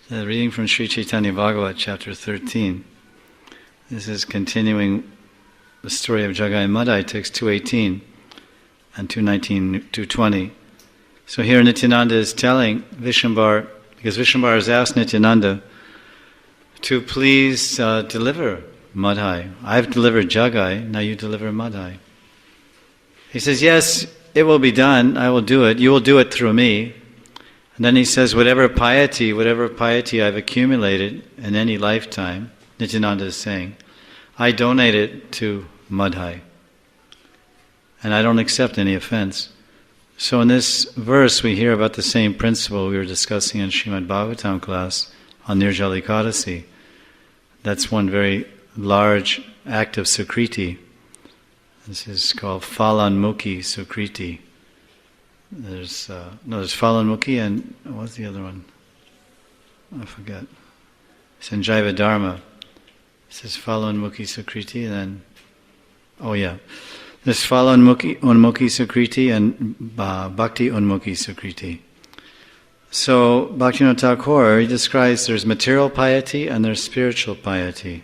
The reading from Sri Chaitanya Bhagavat, chapter 13. This is continuing the story of Jagai and Madai, text 218 and 219, 220. So here Nityananda is telling Vishwambar, because Vishwambar has asked Nityananda to please deliver Madai. I've delivered Jagai, now you deliver Madai. He says, yes, it will be done, I will do it, you will do it through me. And then he says, whatever piety I've accumulated in any lifetime, Nityananda is saying, I donate it to Madhai. And I don't accept any offense. So in this verse we hear about the same principle we were discussing in Srimad Bhagavatam class on Nirjala Ekadasi. That's one very large act of Sukriti. This is called Phalanmukhi Sukriti. There's Phalanmukhi and what's the other one? I forget. It's in Jaiva Dharma. It says Phalanmukhi Sukriti and then, there's Phalanmukhi Sukriti and Bhakti Unmukhi Sukriti. So Bhaktivinoda Thakur, he describes there's material piety and there's spiritual piety.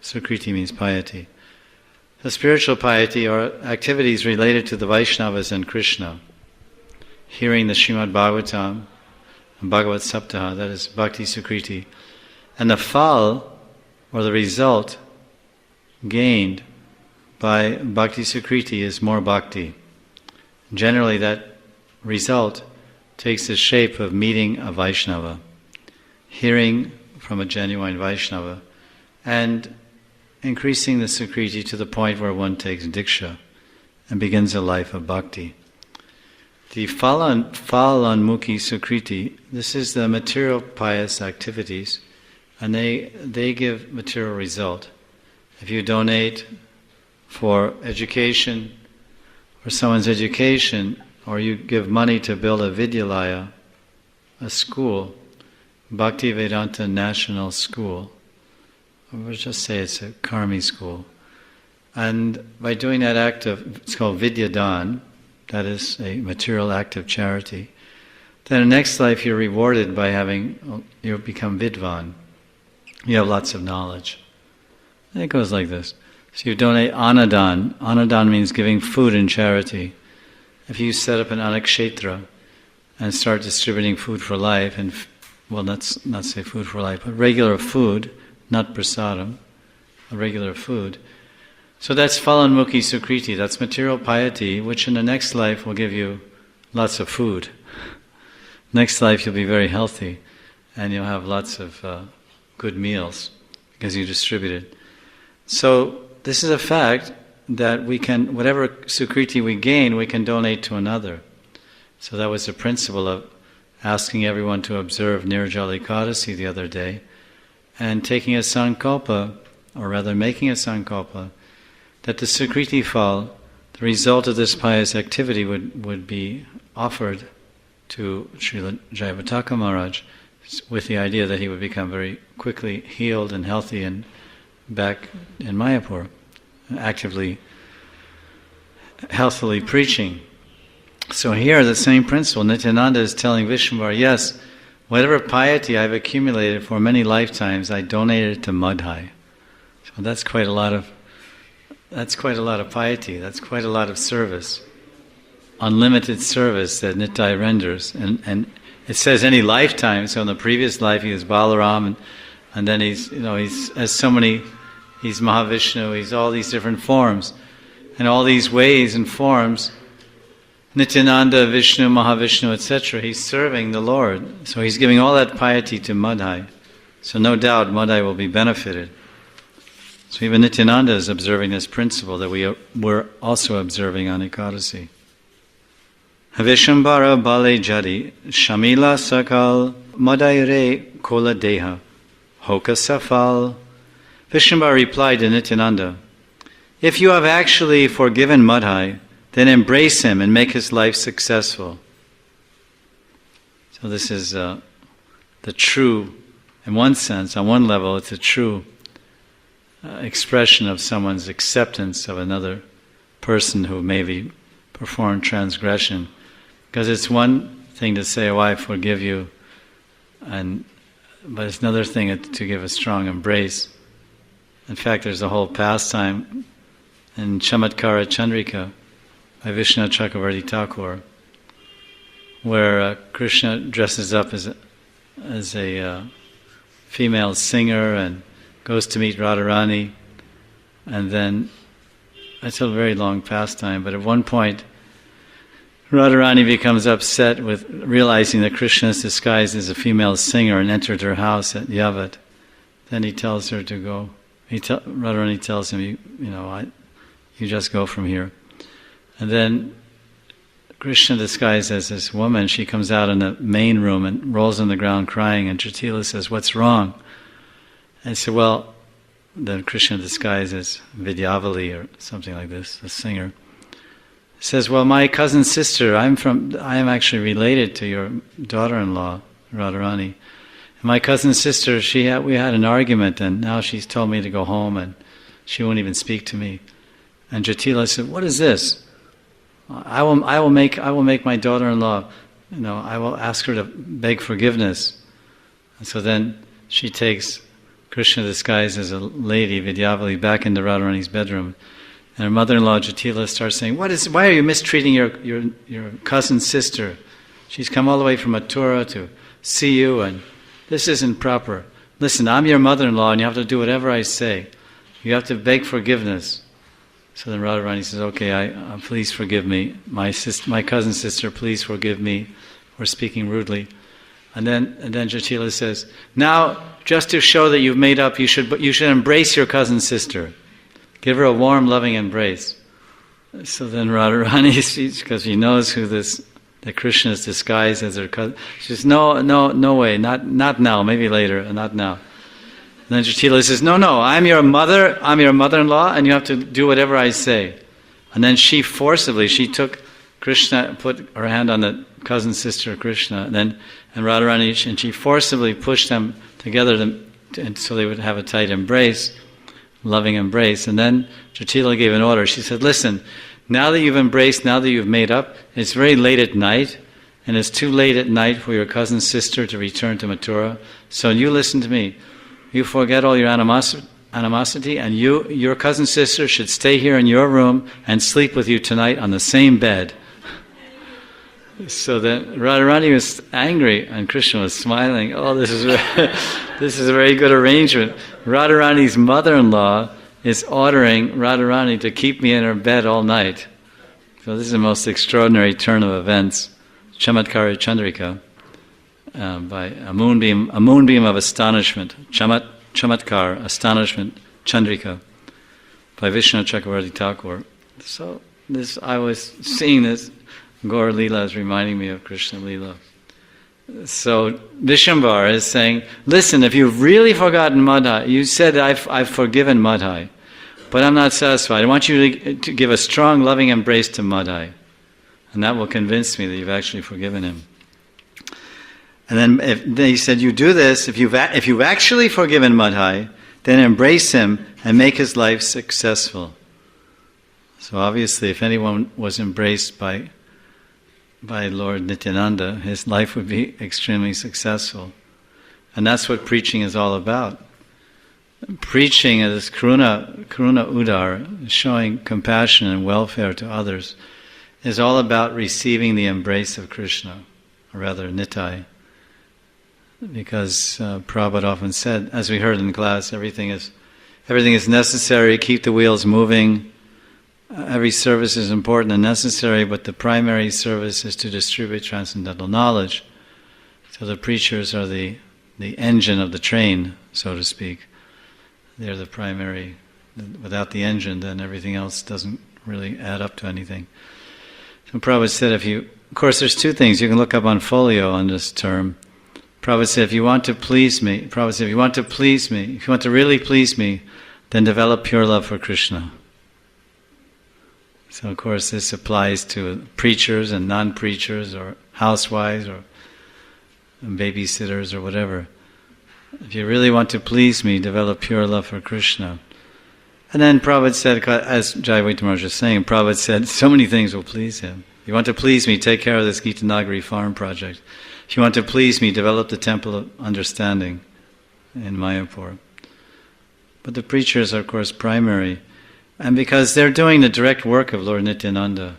Sukriti means piety. The spiritual piety are activities related to the Vaishnavas and Krishna. Hearing the Srimad Bhagavatam, Bhagavat Saptaha, that is Bhakti Sukriti. And the phal, or the result, gained by Bhakti Sukriti is more bhakti. Generally that result takes the shape of meeting a Vaishnava, hearing from a genuine Vaishnava, and increasing the Sukriti to the point where one takes Diksha and begins a life of bhakti. The Phalanmukhi Sukriti, this is the material pious activities, and they give material result. If you donate for education, for someone's education, or you give money to build a Vidyalaya, a school, Bhakti Vedanta National School, or we'll just say it's a Karmi school, and by doing that act of, it's called Vidyadan, that is a material act of charity, then in the next life you're rewarded by you become Vidvan. You have lots of knowledge. And it goes like this. So you donate Anadan. Anadan means giving food in charity. If you set up an Anakshetra and start distributing food for life, and let's not say food for life, but regular food, not prasadam, regular food. So that's Phalanmukhi Sukriti, that's material piety, which in the next life will give you lots of food. Next life you'll be very healthy, and you'll have lots of good meals, because you distributed. So this is a fact that we can, whatever Sukriti we gain, we can donate to another. So that was the principle of asking everyone to observe Nirjala Ekadasi the other day, and taking a sankalpa, or rather making a sankalpa, that the Sukriti phal, the result of this pious activity would be offered to Srila Jayavataka Maharaj, with the idea that he would become very quickly healed and healthy and back in Mayapur, actively, healthily preaching. So here the same principle, Nityananda is telling Vishwambar, yes, whatever piety I've accumulated for many lifetimes, I donated it to Madhai. So that's quite a lot of piety, that's quite a lot of service. Unlimited service that Nitai renders. And it says any lifetime, so in the previous life he was Balaram, and then he's Mahavishnu, he's all these different forms. And all these ways and forms, Nityananda, Vishnu, Mahavishnu, etc., he's serving the Lord. So he's giving all that piety to Madhai. So no doubt Madhai will be benefited. So even Nityananda is observing this principle that we're also observing on Ekadasi. Vishambara bale jadi shamila sakal Madhaire kola deha hoka safal. Vishambara replied to Nityananda, if you have actually forgiven Madhai, then embrace him and make his life successful. So this is the true, in one sense, on one level, it's a true expression of someone's acceptance of another person who maybe performed transgression. Because it's one thing to say, oh, I forgive you, and but it's another thing to give a strong embrace. In fact, there's a whole pastime in Chamatkara Chandrika by Vishnu Chakravarti Thakur, where Krishna dresses up as a female singer and goes to meet Radharani, and then it's a very long pastime, but at one point Radharani becomes upset with realizing that Krishna is disguised as a female singer and entered her house at Yavat. Then he tells her to go. Radharani tells him, you just go from here. And then Krishna, disguised as this woman, she comes out in the main room and rolls on the ground crying, and Jatila says, "What's wrong?" And he said, well, then Krishna, disguised as Vidyavali or something like this, a singer, says, well, my cousin's sister, I am actually related to your daughter-in-law, Radharani. And my cousin's sister, we had an argument, and now she's told me to go home, and she won't even speak to me. And Jatila said, what is this? I will make my daughter-in-law, I will ask her to beg forgiveness. And so then she takes Krishna disguised as a lady, Vidyavali, back into Radharani's bedroom. And her mother-in-law, Jatila, starts saying, why are you mistreating your cousin's sister? She's come all the way from Mathura to see you, and this isn't proper. Listen, I'm your mother-in-law, and you have to do whatever I say. You have to beg forgiveness. So then Radharani says, okay, please forgive me. My cousin's sister, please forgive me for speaking rudely. And then Jatila says, now, just to show that you've made up, you should embrace your cousin's sister. Give her a warm, loving embrace. So then Radharani sees, because she knows that Krishna is disguised as her cousin. She says, no way, not now, maybe later, not now. And then Jatila says, no, I'm your mother-in-law, and you have to do whatever I say. And then she took Krishna, put her hand on the cousin sister Krishna, and Radharani, and she forcibly pushed them together so they would have a tight embrace, loving embrace. And then Jatila gave an order. She said, listen, now that you've embraced, now that you've made up, it's very late at night, and it's too late at night for your cousin's sister to return to Mathura. So you listen to me. You forget all your animosity, and your cousin's sister should stay here in your room and sleep with you tonight on the same bed. So then Radharani was angry, and Krishna was smiling. Oh, this is a very good arrangement. Radharani's mother-in-law is ordering Radharani to keep me in her bed all night. So this is the most extraordinary turn of events. Chamatkara Chandrika, by a moonbeam of astonishment. Chamatkar, astonishment, Chandrika, by Vishnu Chakravarti Thakur. So I was seeing this. Gaur Leela is reminding me of Krishna Leela. So Vishwambar is saying, listen, if you've really forgotten Madhai, you said I've forgiven Madhai, but I'm not satisfied. I want you to give a strong, loving embrace to Madhai, and that will convince me that you've actually forgiven him. And then he said, you do this, if you've actually forgiven Madhai, then embrace him and make his life successful. So obviously, if anyone was embraced by Lord Nityananda, his life would be extremely successful. And that's what preaching is all about. Preaching is karuna udar, showing compassion and welfare to others, is all about receiving the embrace of Krishna, or rather Nitai. Because Prabhupada often said, as we heard in class, everything is necessary, keep the wheels moving. Every service is important and necessary, but the primary service is to distribute transcendental knowledge. So the preachers are the engine of the train, so to speak. They're the primary. Without the engine, then everything else doesn't really add up to anything. So Prabhupada said, of course there's two things you can look up on folio on this term. Prabhupada said, if you want to really please me, then develop pure love for Krishna. So of course this applies to preachers and non-preachers or housewives or babysitters or whatever. If you really want to please me, develop pure love for Krishna. And then Prabhupada said, as Jayavita Maharaj was saying, Prabhupada said, so many things will please him. If you want to please me, take care of this Gita Nagari farm project. If you want to please me, develop the temple of understanding. in Mayapur. But the preachers are, of course, primary. And because they're doing the direct work of Lord Nityananda.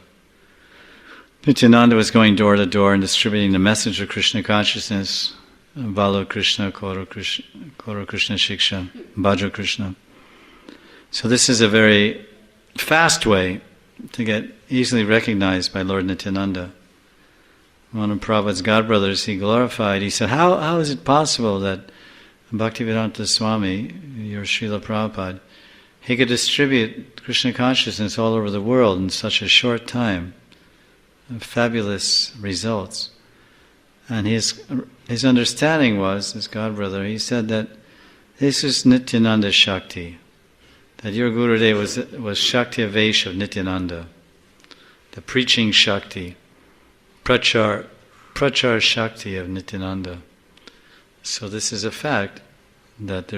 Nityananda was going door to door and distributing the message of Krishna consciousness, Balo Krishna, Koro Krishna, Shiksha, Bhaja Krishna. So this is a very fast way to get easily recognized by Lord Nityananda. One of Prabhupada's godbrothers, he glorified, he said, how is it possible that Bhaktivedanta Swami, your Srila Prabhupada, he could distribute Krishna consciousness all over the world in such a short time? Fabulous results. And his understanding was, his godbrother, he said that this is Nityananda Shakti, that your Gurudev was Shakti Avesh of Nityananda, the preaching Shakti, Prachar Shakti of Nityananda. So this is a fact, that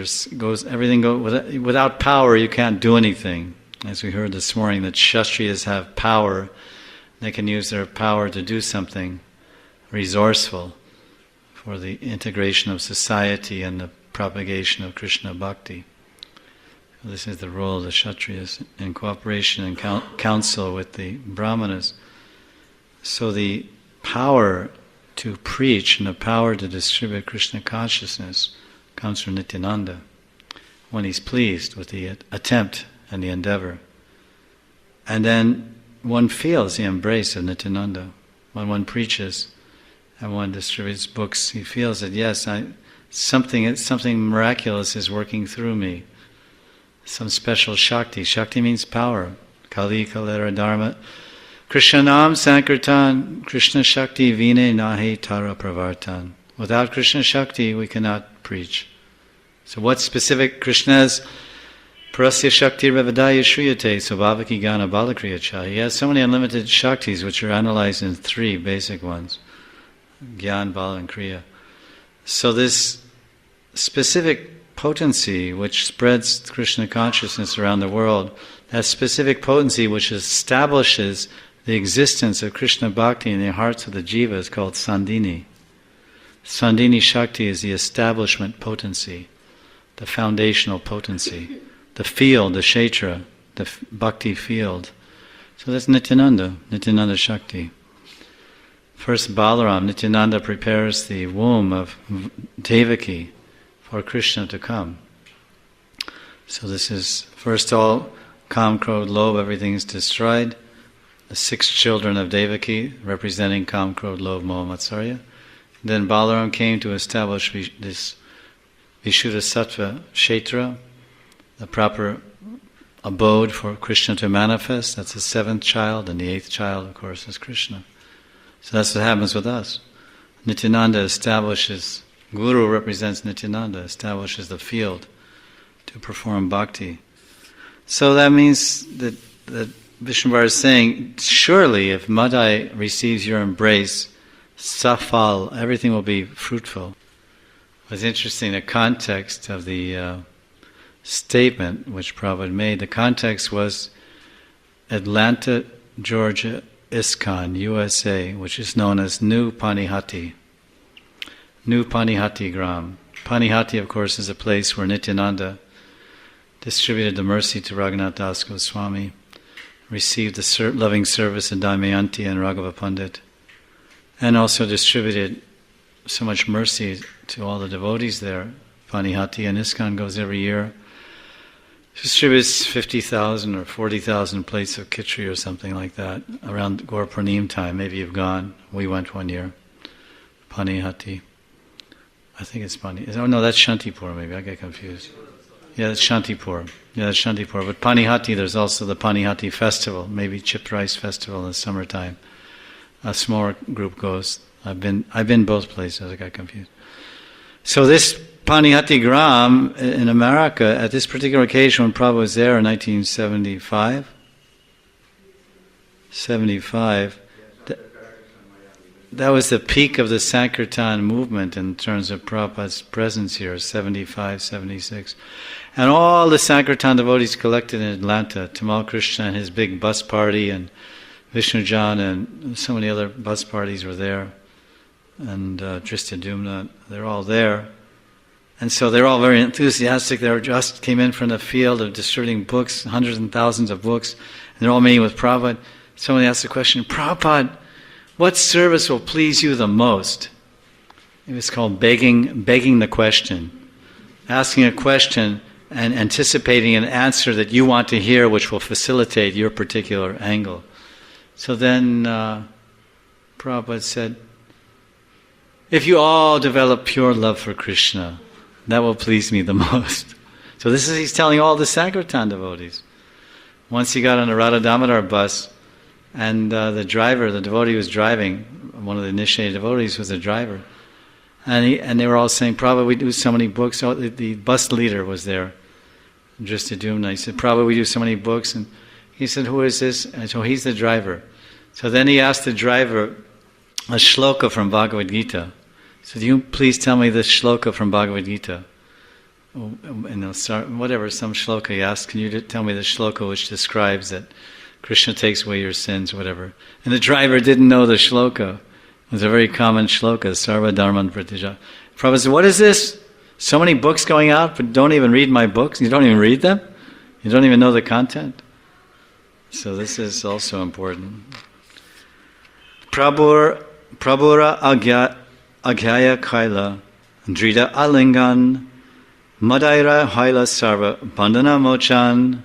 without power you can't do anything. As we heard this morning, that Kshatriyas have power, they can use their power to do something resourceful for the integration of society and the propagation of Krishna Bhakti. This is the role of the Kshatriyas in cooperation and counsel with the Brahmanas. So the power to preach and the power to distribute Krishna consciousness comes from Nityananda when he's pleased with the attempt and the endeavor. And then one feels the embrace of Nityananda. When one preaches and one distributes books, he feels that yes, something miraculous is working through me. Some special Shakti. Shakti means power. Kali, Kalera, Dharma. Krishna Nam Sankirtan, Krishna Shakti Vine Nahi Tara Pravartan. Without Krishna Shakti, we cannot preach. So what specific Krishna's Parasya Shakti Revadaya Shriyate Svabhavaki Gana Balakriyacha. He has so many unlimited Shaktis which are analyzed in three basic ones. Gyan, Bala and Kriya. So this specific potency which spreads Krishna consciousness around the world, that specific potency which establishes the existence of Krishna Bhakti in the hearts of the jiva is called Sandini. Sandini Shakti is the establishment potency, the foundational potency, the field, the kshetra, the bhakti field. So that's Nityananda Shakti. First Balaram, Nityananda prepares the womb of Devaki for Krishna to come. So this is, first all, Kam, Krodh, Lobh, everything is destroyed. The 6 children of Devaki, representing Kam, Krodh, Lobh, Moha, Matsarya. Then Balaram came to establish this Vishuddha-sattva kshetra, the proper abode for Krishna to manifest. That's the 7th child, and the 8th child, of course, is Krishna. So that's what happens with us. Nityananda establishes, Guru represents Nityananda, establishes the field to perform bhakti. So that means that Vishnu is saying, surely if Madai receives your embrace, safal, everything will be fruitful. It's interesting, the context of the statement which Prabhupada made, the context was Atlanta, Georgia, ISKCON, USA, which is known as New Panihati. New Panihati Gram. Panihati, of course, is a place where Nityananda distributed the mercy to Raghunath Das Goswami, received the loving service of Damayanti and Raghava Pandit, and also distributed so much mercy to all the devotees there. Panihati, and ISKCON goes every year, distributes 50,000 or 40,000 plates of khichdi or something like that around Gaur Purnim time. Maybe you've gone. We went one year. Panihati. I think it's Panihati. Oh no, that's Shantipur maybe. I get confused. Yeah, that's Shantipur. But Panihati, there's also the Panihati festival, maybe chipped rice festival in the summertime. A small group goes. I've been both places. I got confused. So this Panihati Gram in America, at this particular occasion when Prabhupada was there in 1975, that was the peak of the Sankirtan movement in terms of Prabhupada's presence here, 75, 76. And all the Sankirtan devotees collected in Atlanta, Tamal Krishna and his big bus party, and Vishnujan and so many other bus parties were there, and Dristadumna, they're all there. And so they're all very enthusiastic. They just came in from the field of distributing books, hundreds and thousands of books, and they're all meeting with Prabhupada. Somebody asked the question, Prabhupada, what service will please you the most? It was called begging the question. Asking a question and anticipating an answer that you want to hear, which will facilitate your particular angle. So then Prabhupada said, if you all develop pure love for Krishna, that will please me the most. So he's telling all the Sankirtan devotees. Once he got on a Radha Damodar bus, and the devotee was driving, one of the initiated devotees was the driver, and they were all saying, Prabhupada, we do so many books. Oh, the bus leader was there, just Dumna. He said, Prabhupada, we do so many books. And he said, who is this? And so he's the driver. So then he asked the driver a shloka from Bhagavad Gita. So do you please tell me the shloka from Bhagavad Gita? And they'll start, whatever, some shloka he asked, can you tell me the shloka which describes that Krishna takes away your sins, whatever. And the driver didn't know the shloka. It was a very common shloka, Sarva Dharman Pratija. Prabhupada said, what is this? So many books going out, but don't even read my books? You don't even read them? You don't even know the content? So this is also important. Prabhura Agyaya Kaila Drida Alingan Madaira Haila Sarva Bandhana Mochan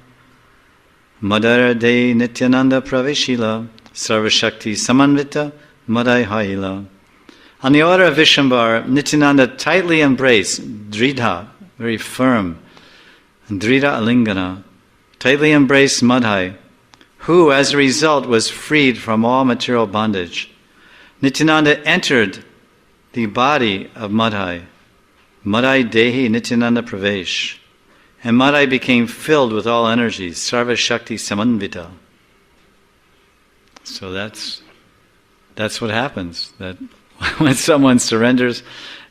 Madara De Nityananda Praveshila Sarva Shakti Samanvita Madai Haila. On the order of Vishambhar, Nityananda tightly embraced Dridha, very firm, and Drida Alingana, tightly embraced Madhai, who as a result was freed from all material bondage. Nityananda entered the body of Madhai. Madhai Dehi Nityananda Pravesh. And Madhai became filled with all energies, Sarva Shakti Samanvita. So that's what happens. That when someone surrenders,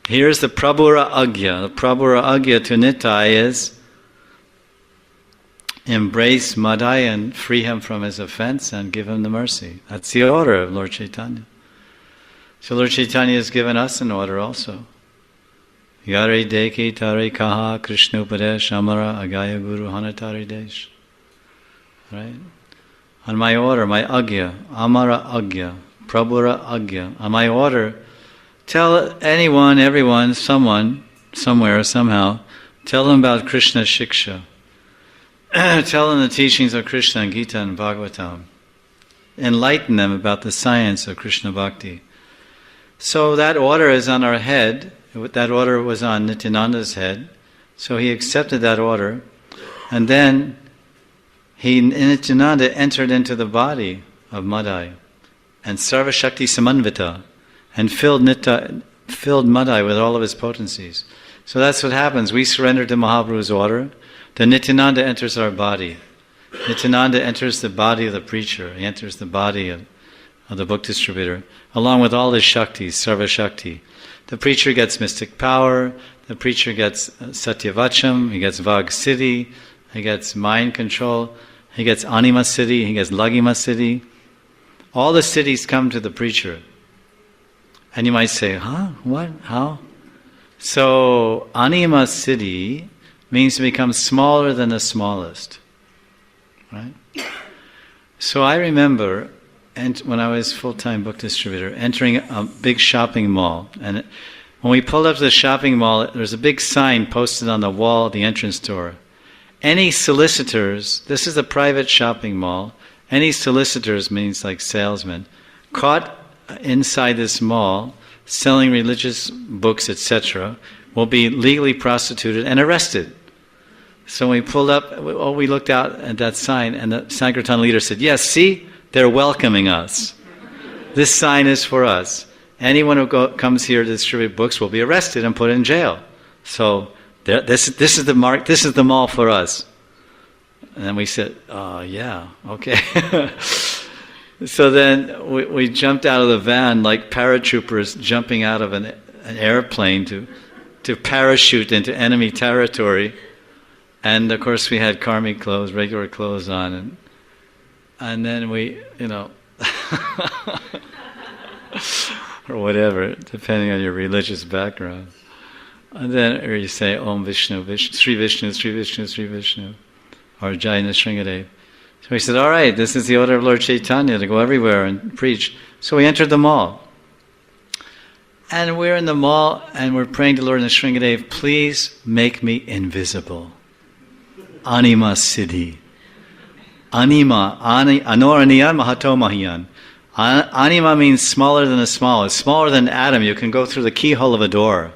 here's the Prabhura Agya. The Prabhura Agya to Nitai is embrace Madhai and free him from his offense and give him the mercy. That's the order of Lord Chaitanya. So Lord Chaitanya has given us an order also. Yare deki tare kaha Krishna upadesh amara agaya guru hanatari desh. Right? On my order, my agya, amara agya, prabhura agya, on my order, tell anyone, everyone, someone, somewhere, somehow, tell them about Krishna Shiksha. Tell them the teachings of Krishna and Gita and Bhagavatam. Enlighten them about the science of Krishna Bhakti. So that order is on our head. That order was on Nityananda's head. So he accepted that order. And then Nityananda entered into the body of Madhai and Sarva Shakti Samanvita and filled Madhai with all of his potencies. So that's what happens. We surrender to Mahaprabhu's order. Then Nityananda enters our body. Nityananda enters the body of the preacher. He enters the body of the book distributor, along with all his Shaktis, Sarva Shakti. The preacher gets mystic power, the preacher gets Satyavacham, he gets Vag Siddhi, he gets mind control, he gets Anima Siddhi, he gets Lagima Siddhi. All the siddhis come to the preacher. And you might say, huh? What? How? So, Anima Siddhi means to become smaller than the smallest. Right? So I remember, when I was full-time book distributor, entering a big shopping mall. And when we pulled up to the shopping mall, there's a big sign posted on the wall at the entrance door. Any solicitors, this is a private shopping mall, any solicitors, means like salesmen, caught inside this mall selling religious books, etc., will be legally prostituted and arrested. So when we pulled up, we looked out at that sign, and the Sankirtan leader said, yes, see? They're welcoming us. This sign is for us. Anyone who comes here to distribute books will be arrested and put in jail. So this is the mark. This is the mall for us. And then we said, yeah, okay. So then we jumped out of the van like paratroopers jumping out of an airplane to parachute into enemy territory. And of course we had karmic clothes, regular clothes on, and then we, or whatever, depending on your religious background. And then or you say Om Vishnu, Vishnu, Sri Vishnu, Sri Vishnu, Sri Vishnu, or Jai Nrsingadev. So he said, all right, this is the order of Lord Chaitanya to go everywhere and preach. So we entered the mall. And we're in the mall and we're praying to Lord Nrsingadev, please make me invisible. Anima Siddhi. Anima, Anoraniyan Mahato Mahiyan. Anima means smaller than the smallest. Smaller than an atom. You can go through the keyhole of a door.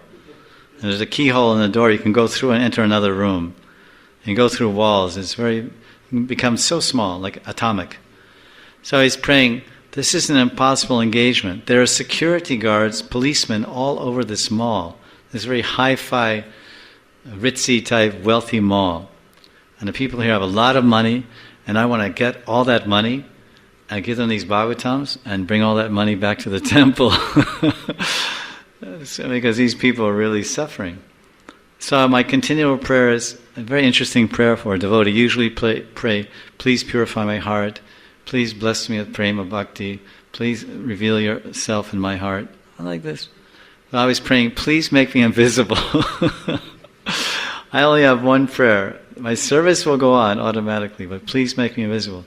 There's a keyhole in the door. You can go through and enter another room. You can go through walls. It becomes so small, like atomic. So he's praying, this is an impossible engagement. There are security guards, policemen all over this mall. This very hi-fi, ritzy type, wealthy mall. And the people here have a lot of money, and I want to get all that money and give them these Bhagavatams and bring all that money back to the temple. Because these people are really suffering. So my continual prayer is a very interesting prayer for a devotee. Usually pray, please purify my heart. Please bless me with prema bhakti. Please reveal yourself in my heart. I like this. I was praying, please make me invisible. I only have one prayer. My service will go on automatically, but please make me invisible.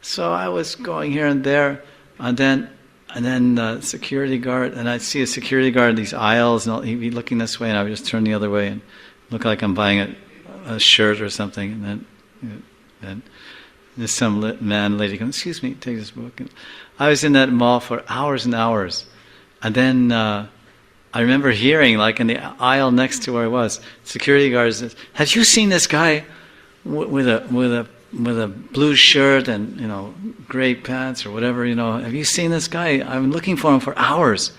So I was going here and there, and then security guard, and I'd see a security guard in these aisles, and he'd be looking this way, and I would just turn the other way and look like I'm buying a shirt or something, and then there's some lady comes, excuse me, take this book. And I was in that mall for hours and hours, and then I remember hearing, like in the aisle next to where I was, security guard says, "Have you seen this guy with a blue shirt and gray pants or whatever? Have you seen this guy? I've been looking for him for hours."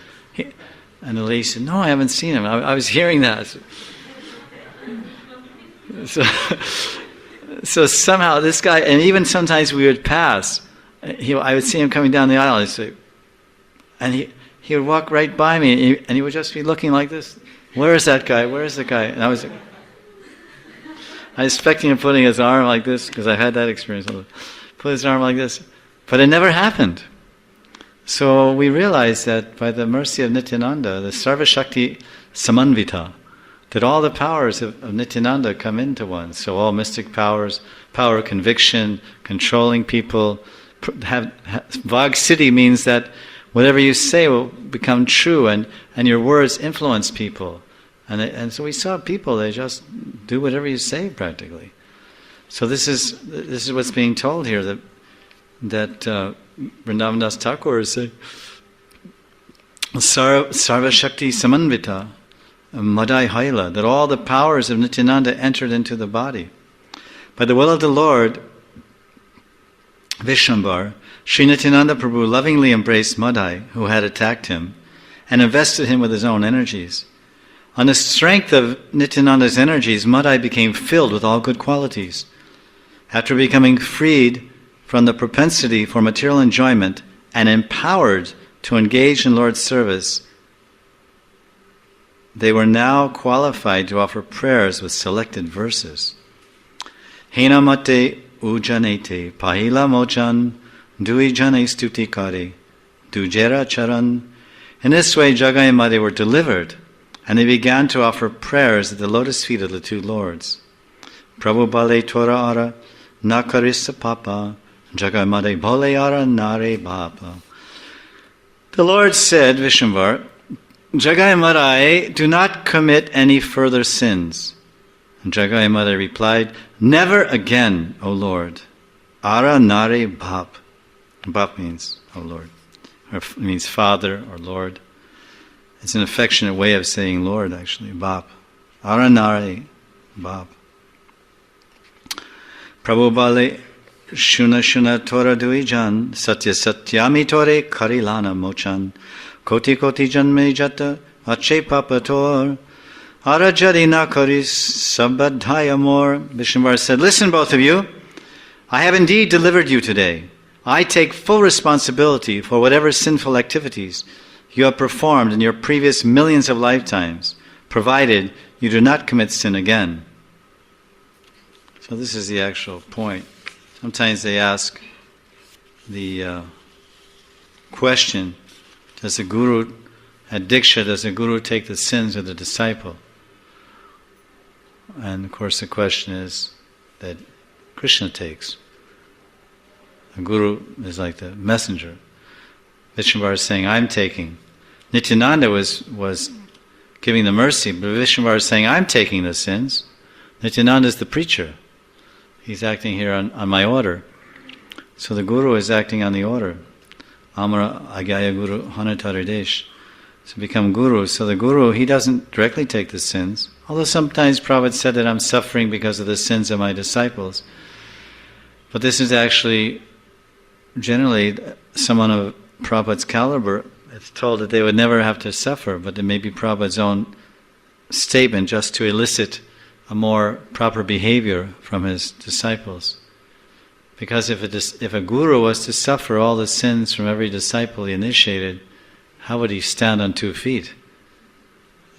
And the lady said, "No, I haven't seen him." I was hearing that. So somehow this guy, and even sometimes we would pass, I would see him coming down the aisle, and he would walk right by me, and he would just be looking like this. Where is that guy? Where is the guy? And I was expecting him putting his arm like this, because I had that experience. Put his arm like this. But it never happened. So we realized that by the mercy of Nityananda, the Sarva Shakti Samanvita, that all the powers of Nityananda come into one. So all mystic powers, power of conviction, controlling people. Vag Siddhi means that whatever you say will become true, and your words influence people. And so we saw people, they just do whatever you say practically. So this is what's being told here, that Vrindavan Das Thakur is saying, Sarva Shakti Samanvita, Madai Haila, that all the powers of Nityananda entered into the body. By the will of the Lord, Vishwambar, Sri Nityananda Prabhu lovingly embraced Madai, who had attacked him, and invested him with his own energies. On the strength of Nityananda's energies, Madai became filled with all good qualities. After becoming freed from the propensity for material enjoyment and empowered to engage in Lord's service, they were now qualified to offer prayers with selected verses. Hena mate ujanete pahila mochan dui jane stutikari dujera charan. In this way, Jagai and Madai were delivered, and they began to offer prayers at the lotus feet of the two lords. Prabhu bale Tora ara nakarissa papa Jagai Madai bole ara nare bapa. The Lord said, Vishwambar, Jagai Madai, do not commit any further sins. And Jagai Madai replied, never again, O Lord. Ara nare bhap. Bhap means, O Lord. Or it means Father or Lord. It's an affectionate way of saying Lord, actually. Bhap. Ara nare bhap. Prabhu bale shuna shuna tora duijan satya satyami tore karilana mochan koti koti janme jata ache papator arajadi nakaris sabadhaya more. Vishwambar said, listen, both of you, I have indeed delivered you today. I take full responsibility for whatever sinful activities you have performed in your previous millions of lifetimes, provided you do not commit sin again. So this is the actual point. Sometimes they ask the question, does the guru, at Diksha, does the guru take the sins of the disciple? And of course the question is that Krishna takes. The Guru is like the messenger. Vishnuvar is saying, I'm taking. Nityananda was giving the mercy, but Vishnuvar is saying, I'm taking the sins. Nityananda is the preacher. He's acting here on my order. So the Guru is acting on the order. Amara Agaya Guru Hanataridesh. To become Guru. So the Guru, he doesn't directly take the sins. Although sometimes Prabhupada said that I'm suffering because of the sins of my disciples. But this is actually, generally, someone of Prabhupada's caliber, it's told that they would never have to suffer, but it may be Prabhupada's own statement just to elicit a more proper behavior from his disciples. Because if a Guru was to suffer all the sins from every disciple he initiated, how would he stand on 2 feet?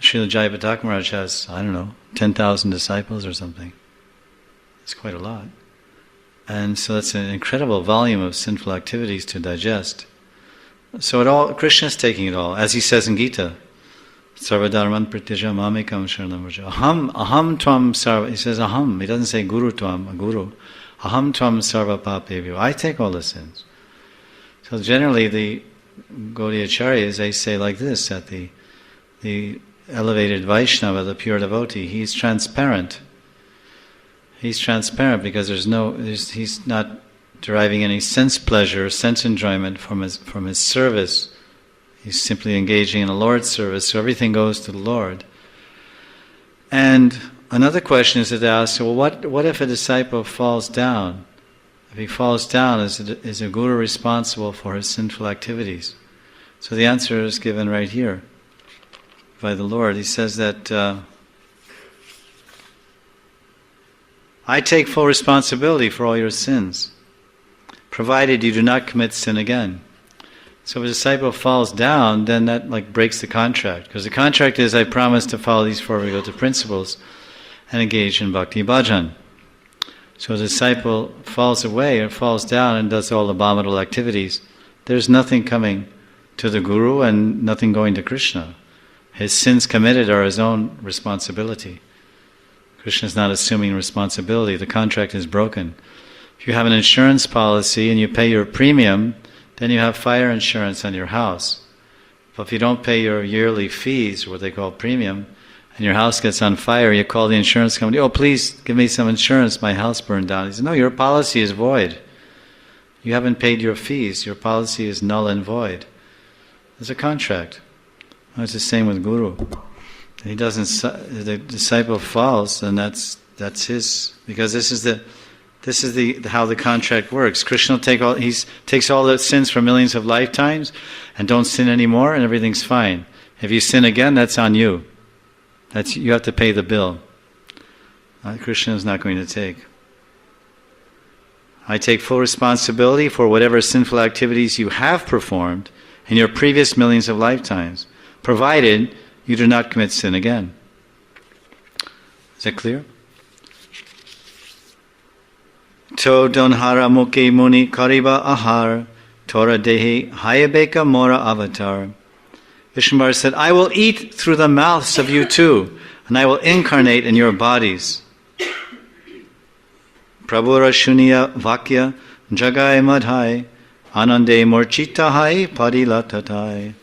Srila Jayapataka Maharaj has, 10,000 disciples or something. It's quite a lot. And so that's an incredible volume of sinful activities to digest. So Krishna is taking it all, as he says in Gita. Sarvadharman pratyaja mamekam sharanam vraja. Aham tvam sarva. He says aham. He doesn't say guru tvam, a guru. Aham tvam sarva papevyo. I take all the sins. So generally the Gaudiya Acharyas, they say like this, that the elevated Vaishnava, the pure devotee, he's transparent. He's transparent because he's not deriving any sense pleasure, sense enjoyment from his service. He's simply engaging in the Lord's service, so everything goes to the Lord. And another question is that asked, well, what if a disciple falls down? If he falls down, is a Guru responsible for his sinful activities? So the answer is given right here by the Lord. He says that I take full responsibility for all your sins, provided you do not commit sin again. So if a disciple falls down, then that breaks the contract. Because the contract is, I promise to follow these 4 Vigota principles and engage in bhakti bhajan. So a disciple falls away or falls down and does all abominable activities, there's nothing coming to the Guru and nothing going to Krishna. His sins committed are his own responsibility. Krishna is not assuming responsibility. The contract is broken. If you have an insurance policy and you pay your premium, then you have fire insurance on your house. But if you don't pay your yearly fees, what they call premium, and your house gets on fire, you call the insurance company, oh, please give me some insurance, my house burned down. He says, no, your policy is void. You haven't paid your fees, your policy is null and void. There's a contract. Well, it's the same with Guru. He doesn't, the disciple falls, and that's his, because this is how the contract works. Krishna takes all the sins for millions of lifetimes and don't sin anymore, and everything's fine. If you sin again, that's on you. You have to pay the bill. Krishna is not going to take. I take full responsibility for whatever sinful activities you have performed in your previous millions of lifetimes, provided you do not commit sin again. Is that clear? To donhara muke muni kariba ahar, tora dehi hayabeka mora avatar. Vishnuvar said, I will eat through the mouths of you too, and I will incarnate in your bodies. Prabhura shuniya vakya jagai madhai, anande morchita hai padilatatai.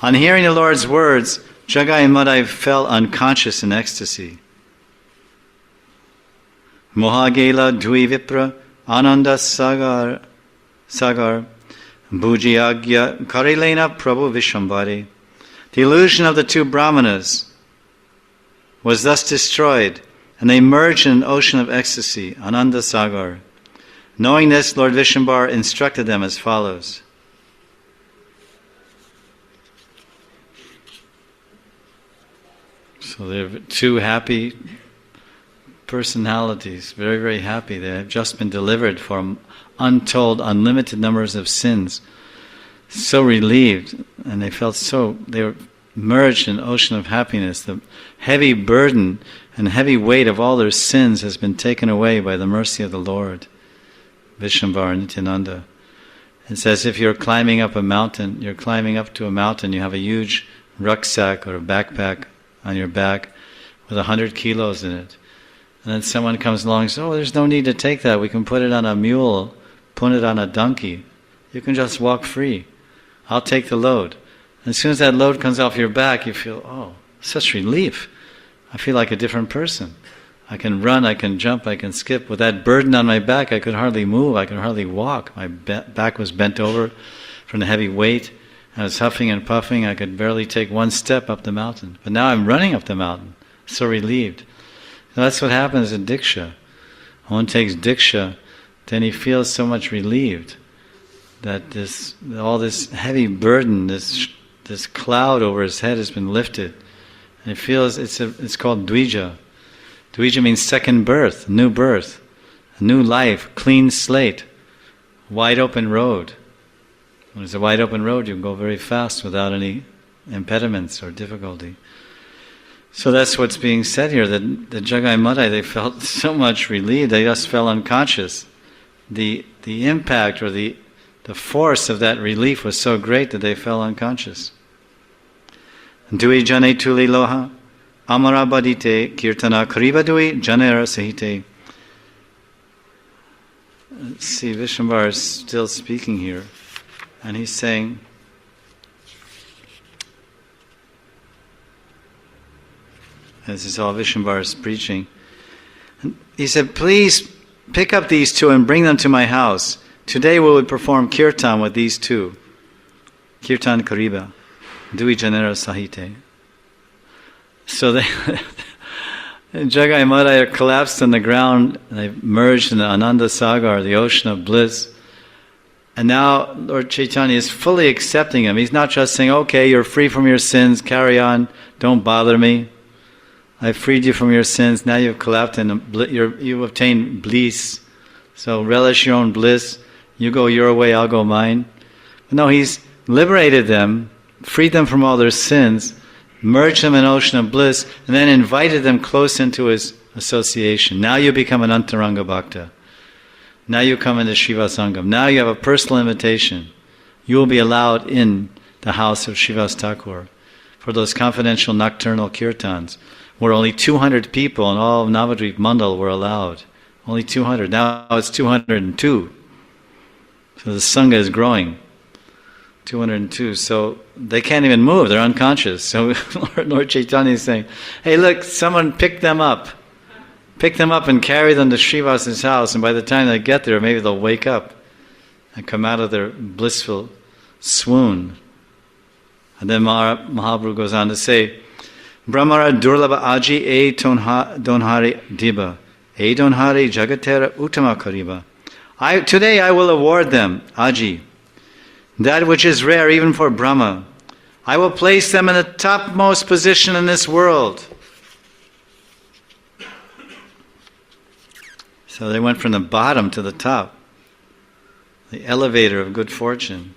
On hearing the Lord's words, Jagai Madhai fell unconscious in ecstasy. Mohagela Dvi Vipra Ananda Sagar Bhujiyagya Karilena Prabhu Vishambari. The illusion of the 2 Brahmanas was thus destroyed, and they merged in an ocean of ecstasy, Ananda Sagar. Knowing this, Lord Vishwambar instructed them as follows. So they're 2 happy personalities, very, very happy. They have just been delivered from untold, unlimited numbers of sins. So relieved, and they were merged in an ocean of happiness. The heavy burden and heavy weight of all their sins has been taken away by the mercy of the Lord. Vishwambar and Nityananda. It's as if you're climbing up a mountain, you have a huge rucksack or a backpack on your back with 100 kilos in it. And then someone comes along and says, oh, there's no need to take that. We can put it on a mule, put it on a donkey. You can just walk free. I'll take the load. And as soon as that load comes off your back, you feel, oh, such relief. I feel like a different person. I can run, I can jump, I can skip. With that burden on my back, I could hardly move, I could hardly walk. My back was bent over from the heavy weight. I was huffing and puffing, I could barely take one step up the mountain. But now I'm running up the mountain, so relieved. So that's what happens in Diksha. When one takes Diksha, then he feels so much relieved that all this heavy burden, this cloud over his head has been lifted. And he feels it's called Dvija. Dvija means second birth, new birth, a new life, clean slate, wide open road. When there's a wide open road, you can go very fast without any impediments or difficulty. So that's what's being said here, that the Jagai Madai, they felt so much relieved, they just fell unconscious. The impact or the force of that relief was so great that they fell unconscious. Dui jane tuli loha, amara badite, kirtana kariba dui janera sahite. Let's see, Vishnuvar is still speaking here. And he's saying, this is all Vishnuvar's preaching. And he said, please pick up these two and bring them to my house. Today we will perform kirtan with these two. Kirtan Kariba, Dui Janera Sahite. So they, Jagai Madai collapsed on the ground, and they merged in the Ananda Sagar, the ocean of bliss. And now Lord Chaitanya is fully accepting him. He's not just saying, okay, you're free from your sins, carry on, don't bother me. I've freed you from your sins, now you've collapsed and you've obtained bliss. So relish your own bliss. You go your way, I'll go mine. But no, he's liberated them, freed them from all their sins, merged them in an ocean of bliss, and then invited them close into his association. Now you become an Antaranga Bhakta. Now you come into Shiva Sangam. Now you have a personal invitation. You will be allowed in the house of Srivas Thakur for those confidential nocturnal kirtans, where only 200 people in all of Navadvip Mandal were allowed. Only 200. Now it's 202. So the Sangha is growing. 202. So they can't even move. They're unconscious. So Lord Chaitanya is saying, hey, look, someone pick them up. Pick them up and carry them to Srivas's house, and by the time they get there, maybe they'll wake up and come out of their blissful swoon. And then Mahaprabhu goes on to say, Brahmara Durlabha Aji E Donhari Diba, E Donhari Jagatera Uttama Kariba. Today I will award them, Aji, that which is rare even for Brahma. I will place them in the topmost position in this world. So they went from the bottom to the top, the elevator of good fortune.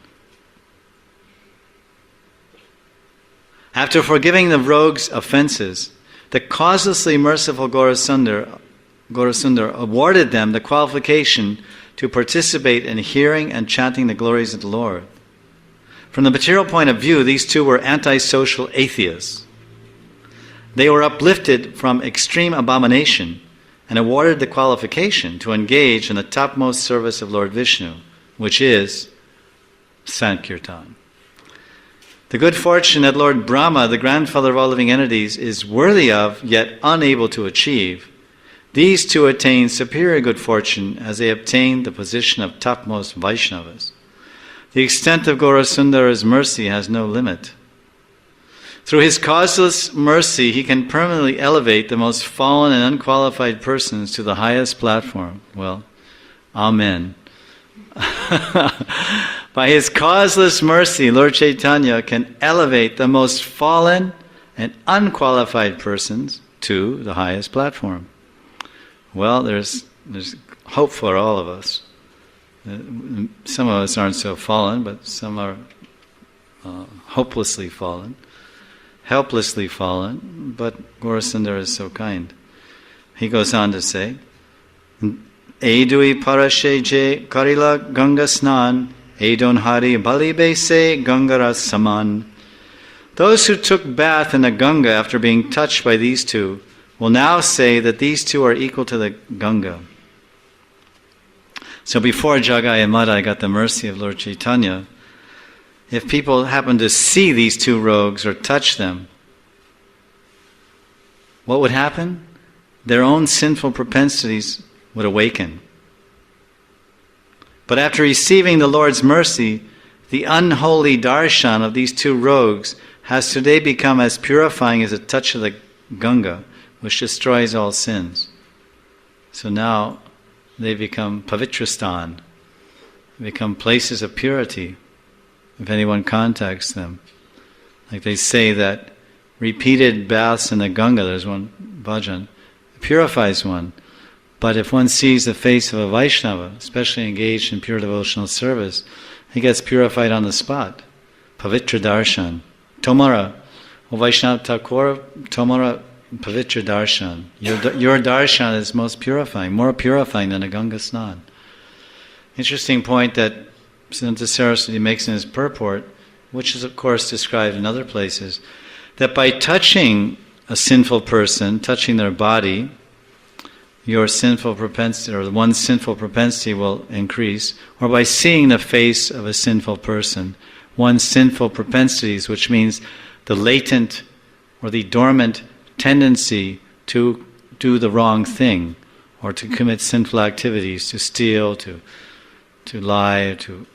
After forgiving the rogue's offenses, the causelessly merciful Gaurasundar awarded them the qualification to participate in hearing and chanting the glories of the Lord. From the material point of view, these two were antisocial atheists. They were uplifted from extreme abomination and awarded the qualification to engage in the topmost service of Lord Vishnu, which is Sankirtan. The good fortune that Lord Brahma, the grandfather of all living entities, is worthy of, yet unable to achieve, these two attain superior good fortune as they obtain the position of topmost Vaishnavas. The extent of Gaurasundara's mercy has no limit. Through his causeless mercy, he can permanently elevate the most fallen and unqualified persons to the highest platform. Well, Amen. By his causeless mercy, Lord Chaitanya can elevate the most fallen and unqualified persons to the highest platform. Well, there's hope for all of us. Some of us aren't so fallen, but some are hopelessly fallen, helplessly fallen, but Gaurasundara is so kind. He goes on to say, Edui parashe je karila ganga snan, edon hari balibe se gangara saman. Those who took bath in the Ganga after being touched by these two will now say that these two are equal to the Ganga. So before Jagai and Madai got the mercy of Lord Chaitanya, if people happen to see these two rogues or touch them, what would happen? Their own sinful propensities would awaken. But after receiving the Lord's mercy, the unholy darshan of these two rogues has today become as purifying as a touch of the Ganga, which destroys all sins. So now they become Pavitristan, become places of purity if anyone contacts them. Like they say that repeated baths in the Ganga, there's one bhajan, purifies one. But if one sees the face of a Vaishnava, especially engaged in pure devotional service, he gets purified on the spot. Pavitra darshan. Tomara. O Vaishnava Thakur, Tomara Pavitra darshan. Your darshan is most purifying, more purifying than a Ganga snan. Interesting point that Siddhanta Saraswati makes in his purport, which is of course described in other places, that by touching a sinful person, touching their body, your sinful propensity, or one sinful propensity will increase, or by seeing the face of a sinful person, one's sinful propensities, which means the latent or the dormant tendency to do the wrong thing, or to commit sinful activities, to steal, to lie, to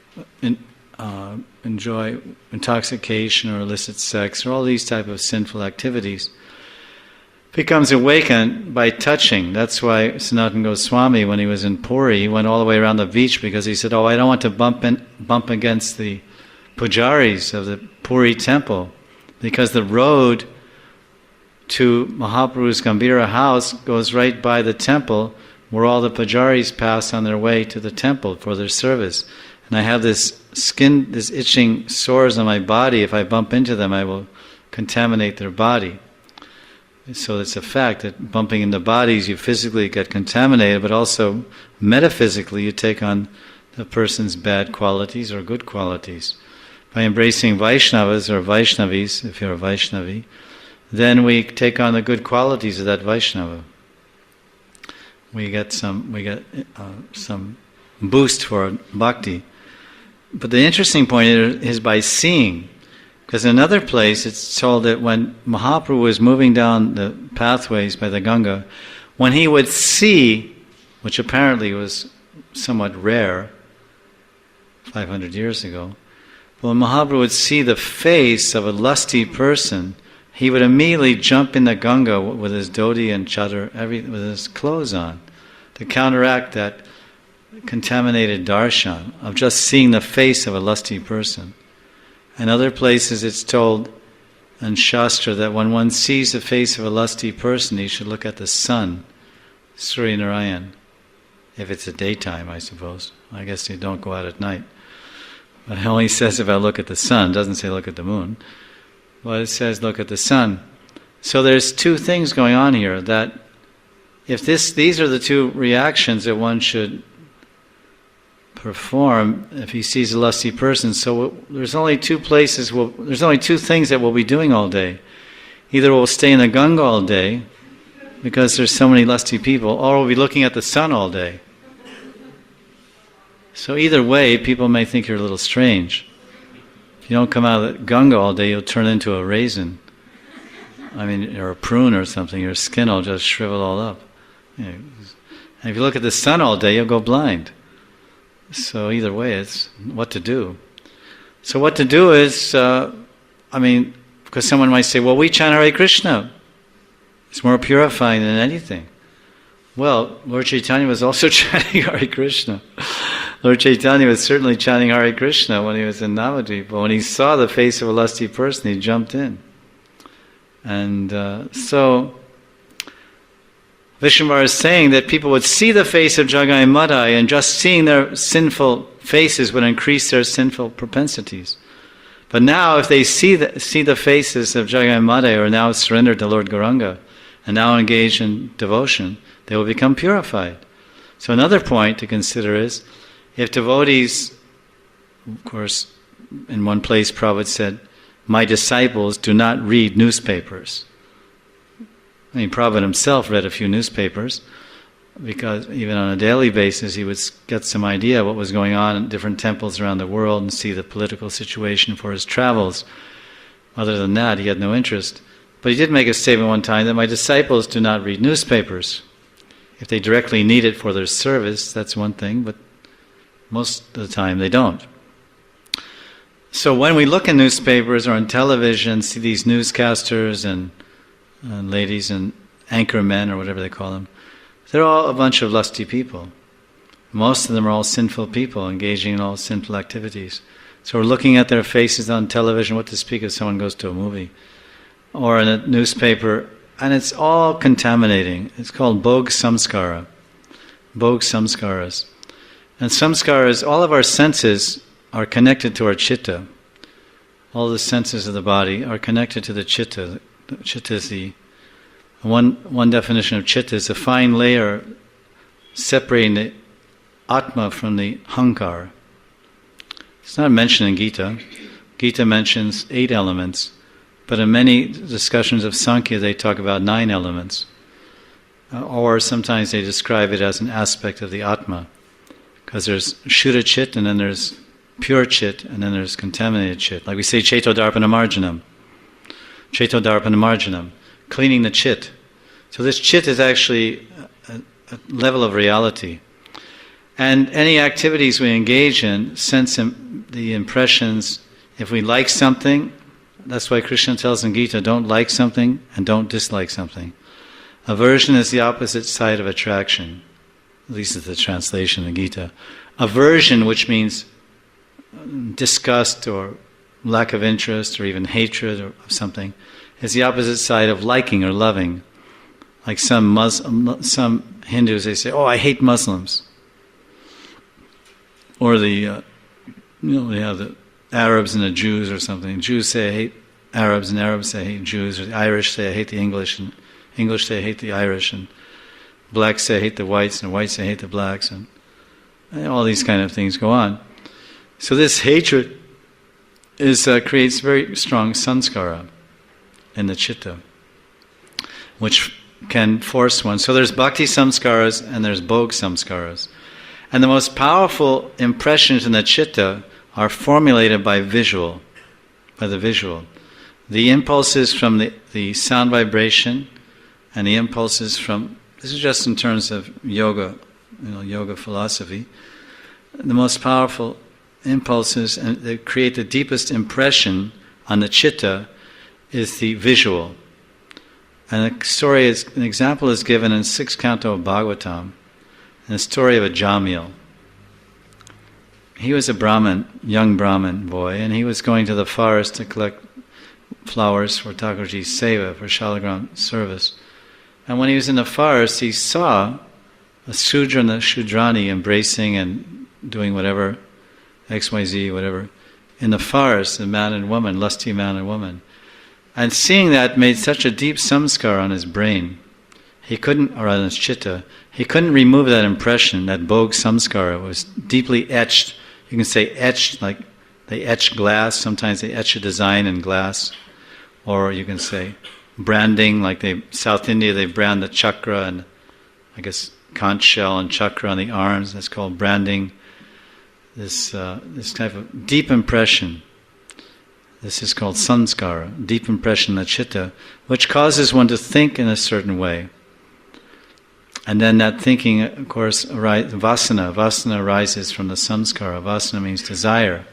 enjoy intoxication or illicit sex, or all these type of sinful activities, becomes awakened by touching. That's why Sanatana Goswami, when he was in Puri, he went all the way around the beach because he said, I don't want to bump against the pujaris of the Puri temple, because the road to Mahaprabhu's Gambhira house goes right by the temple where all the pujaris pass on their way to the temple for their service. And I have this itching sores on my body. If I bump into them, I will contaminate their body. So it's a fact that bumping into bodies, you physically get contaminated, but also metaphysically you take on the person's bad qualities or good qualities. By embracing Vaishnavas or Vaishnavis, if you're a Vaishnavi, then we take on the good qualities of that Vaishnava. We get some boost for bhakti. But the interesting point is by seeing. Because in another place it's told that when Mahaprabhu was moving down the pathways by the Ganga, when he would see, which apparently was somewhat rare 500 years ago, but when Mahaprabhu would see the face of a lusty person, he would immediately jump in the Ganga with his dhoti and chadar, with his clothes on, to counteract that contaminated darshan of just seeing the face of a lusty person. In other places it's told in Shastra that when one sees the face of a lusty person, he should look at the sun, Surya Narayan. If it's a daytime, I suppose. I guess you don't go out at night. But it only says if I look at the sun, it doesn't say look at the moon. But it says look at the sun. So there's two things going on here, that if these are the two reactions that one should perform if he sees a lusty person. So there's only two things that we'll be doing all day. Either we'll stay in the Ganga all day because there's so many lusty people, or we'll be looking at the sun all day. So either way, people may think you're a little strange. If you don't come out of the Ganga all day, you'll turn into a raisin. Or a prune or something. Your skin will just shrivel all up. And if you look at the sun all day, you'll go blind. So either way, it's what to do. So what to do is, because someone might say, well, we chant Hare Krishna. It's more purifying than anything. Well, Lord Chaitanya was also chanting Hare Krishna. Lord Chaitanya was certainly chanting Hare Krishna when he was in Navadvip, but when he saw the face of a lusty person, he jumped in. And so Vishnuvar is saying that people would see the face of Jagai and Madai, and just seeing their sinful faces would increase their sinful propensities. But now if they see the faces of Jagai and Madai, who are now surrendered to Lord Gauranga, and now engaged in devotion, they will become purified. So another point to consider is, if devotees, of course, in one place Prabhupada said, my disciples do not read newspapers. I mean, Prabhupada himself read a few newspapers, because even on a daily basis he would get some idea what was going on in different temples around the world and see the political situation for his travels. Other than that, he had no interest. But he did make a statement one time that my disciples do not read newspapers. If they directly need it for their service, that's one thing, but most of the time they don't. So when we look in newspapers or on television, see these newscasters and ladies and anchormen or whatever they call them, they're all a bunch of lusty people. Most of them are all sinful people engaging in all sinful activities. So we're looking at their faces on television, what to speak if someone goes to a movie or in a newspaper, and it's all contaminating. It's called Bhog Samskara. Bhog Samskaras. And samskaras, all of our senses are connected to our chitta. All the senses of the body are connected to the chitta. The chitta is the one definition of chitta is a fine layer separating the atma from the hankar. It's not mentioned in Gita. Gita mentions 8 elements, but in many discussions of Sankhya they talk about 9 elements. Or sometimes they describe it as an aspect of the atma, because there's Shuddha Chit, and then there's pure Chit, and then there's contaminated Chit. Like we say Chaitodarpana Marjanam. Chaitodarpana Marjanam, cleaning the Chit. So this Chit is actually a level of reality. And any activities we engage in sense the impressions. If we like something, that's why Krishna tells in Gita, don't like something and don't dislike something. Aversion is the opposite side of attraction. At least it's the translation in Gita. Aversion, which means disgust or lack of interest or even hatred of something, is the opposite side of liking or loving. Like some Hindus, they say, "Oh, I hate Muslims," or they have the Arabs and the Jews or something. Jews say I hate Arabs, and Arabs say I hate Jews, or the Irish say I hate the English, and English say I hate the Irish, and blacks say I hate the whites, and whites say I hate the blacks, and all these kind of things go on. So this hatred creates very strong sanskara in the chitta, which can force one. So there's bhakti samskaras and there's bhog samskaras. And the most powerful impressions in the chitta are formulated by the visual. The impulses from the sound vibration and the impulses from, this is just in terms of yoga, yoga philosophy, the most powerful impulses and that create the deepest impression on the chitta is the visual. And an example is given in 6th canto of Bhagavatam, in the story of a Jamil. He was a young Brahmin boy, and he was going to the forest to collect flowers for Thakurji's seva, for Shalagram service. And when he was in the forest, he saw a Sudra and a Shudrani embracing and doing whatever, XYZ, whatever, in the forest, a man and woman, lusty man and woman. And seeing that made such a deep samskar on his brain, or on his chitta, he couldn't remove that impression, that bhog samskara was deeply etched. You can say etched, like they etch glass, sometimes they etch a design in glass. Or you can say branding, like South India they brand the chakra and I guess conch shell and chakra on the arms, that's called branding. This type of deep impression. This is called samskara, deep impression in the chitta, which causes one to think in a certain way. And then that thinking, of course, vasana. Vasana arises from the samskara. Vasana means desire.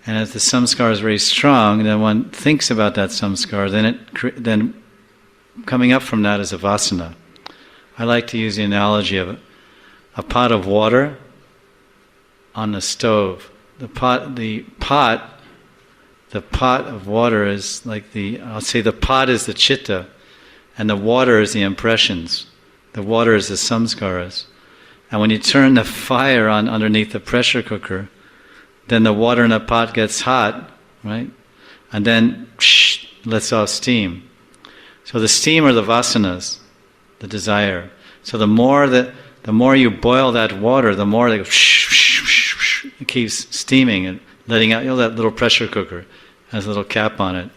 And as the samskara is very strong, then one thinks about that samskara, then coming up from that is a vasana. I like to use the analogy of a pot of water on the stove. The pot of water is like the pot is the chitta, and the water is the impressions. The water is the samskaras. And when you turn the fire on underneath the pressure cooker, then the water in the pot gets hot, right? And then lets off steam. So the steam are the vasanas, the desire. So the more you boil that water, the more it keeps steaming and letting out. That little pressure cooker has a little cap on it.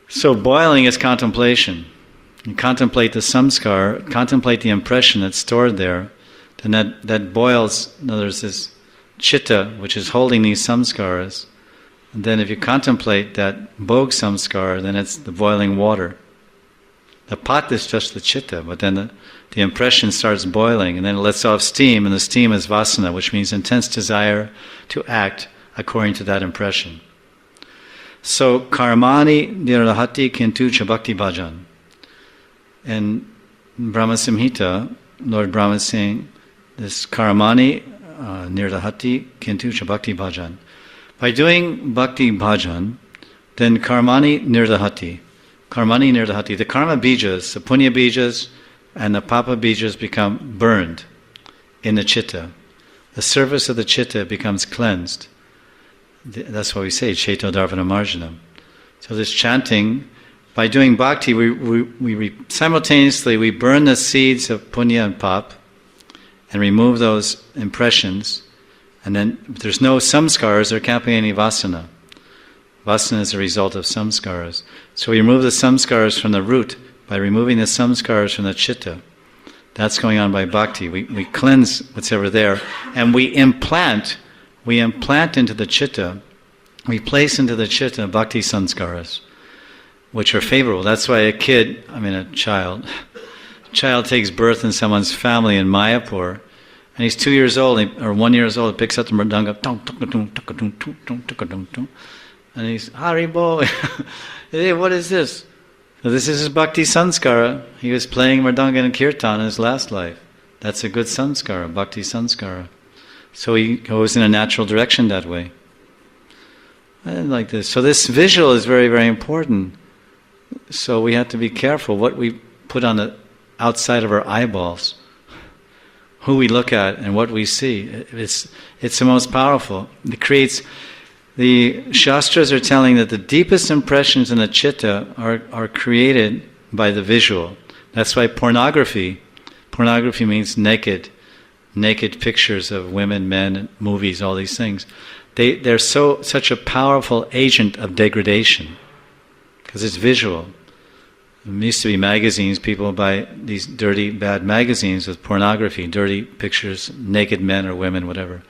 So boiling is contemplation. You contemplate the samskar, contemplate the impression that's stored there, then that boils. There's this chitta which is holding these samskaras. And then if you contemplate that bhog samskar, then it's the boiling water. The pot is just the chitta, but then the impression starts boiling, and then it lets off steam, and the steam is vasana, which means intense desire to act according to that impression. So, karmani nirahati kintu cha bhakti bhajan. In Brahma Samhita, Lord Brahma is saying, this karmani nirahati kintu cha bhakti bhajan. By doing bhakti bhajan, then karmani nirdahati. Karmani nirdahati. The karma bijas, the punya bijas, and the papa bijas become burned in the chitta. The surface of the chitta becomes cleansed. That's why we say Cheto Dharvana Marjanam. So this chanting, by doing bhakti, we simultaneously we burn the seeds of punya and pap and remove those impressions. And then if there's no samskaras, there can't be any vasana. Vasana is a result of samskaras. So we remove the samskaras from the root by removing the samskaras from the chitta. That's going on by bhakti. We cleanse what's ever there, and we implant into the chitta, we place into the chitta bhakti samskaras, which are favorable. That's why a child takes birth in someone's family in Mayapur, and he's 2 years old, or 1 year old, picks up the mridanga, and he's, Haribo, hey, what is this? So this is his bhakti sanskara. He was playing mridanga and kirtan in his last life. That's a good sanskara, bhakti sanskara. So he goes in a natural direction that way. I like this. So this visual is very, very important. So we have to be careful what we put on the outside of our eyeballs, who we look at and what we see. It's the most powerful. It creates. The Shastras are telling that the deepest impressions in the chitta are created by the visual. That's why pornography means naked pictures of women, men, movies, all these things. They're such a powerful agent of degradation because it's visual. There used to be magazines, people buy these dirty, bad magazines with pornography, dirty pictures, naked men or women, whatever.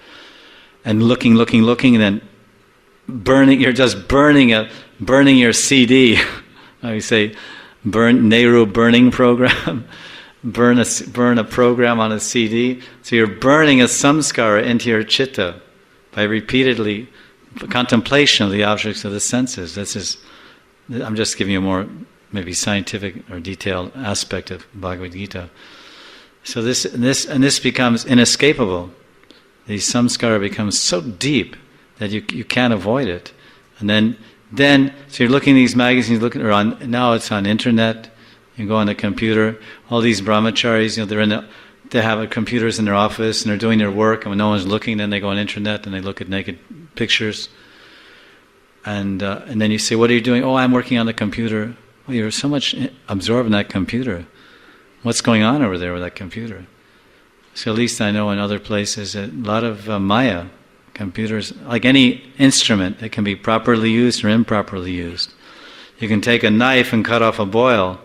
And looking, and then you're just burning your CD. I say, Nehru burning program. burn a program on a CD. So you're burning a samskara into your chitta by repeatedly contemplation of the objects of the senses. I'm just giving you a more maybe scientific or detailed aspect of Bhagavad Gita. So this becomes inescapable. The samskara becomes so deep that you can't avoid it. And then so you're looking at these magazines, now it's on internet. You go on the computer. All these brahmacharis, they have computers in their office and they're doing their work, and when no one's looking, then they go on internet and they look at naked pictures. And then you say, "What are you doing?" "Oh, I'm working on the computer." "Oh, you're so much absorbed in that computer. What's going on over there with that computer?" So at least I know in other places a lot of maya. Computers, like any instrument, it can be properly used or improperly used. You can take a knife and cut off a boil,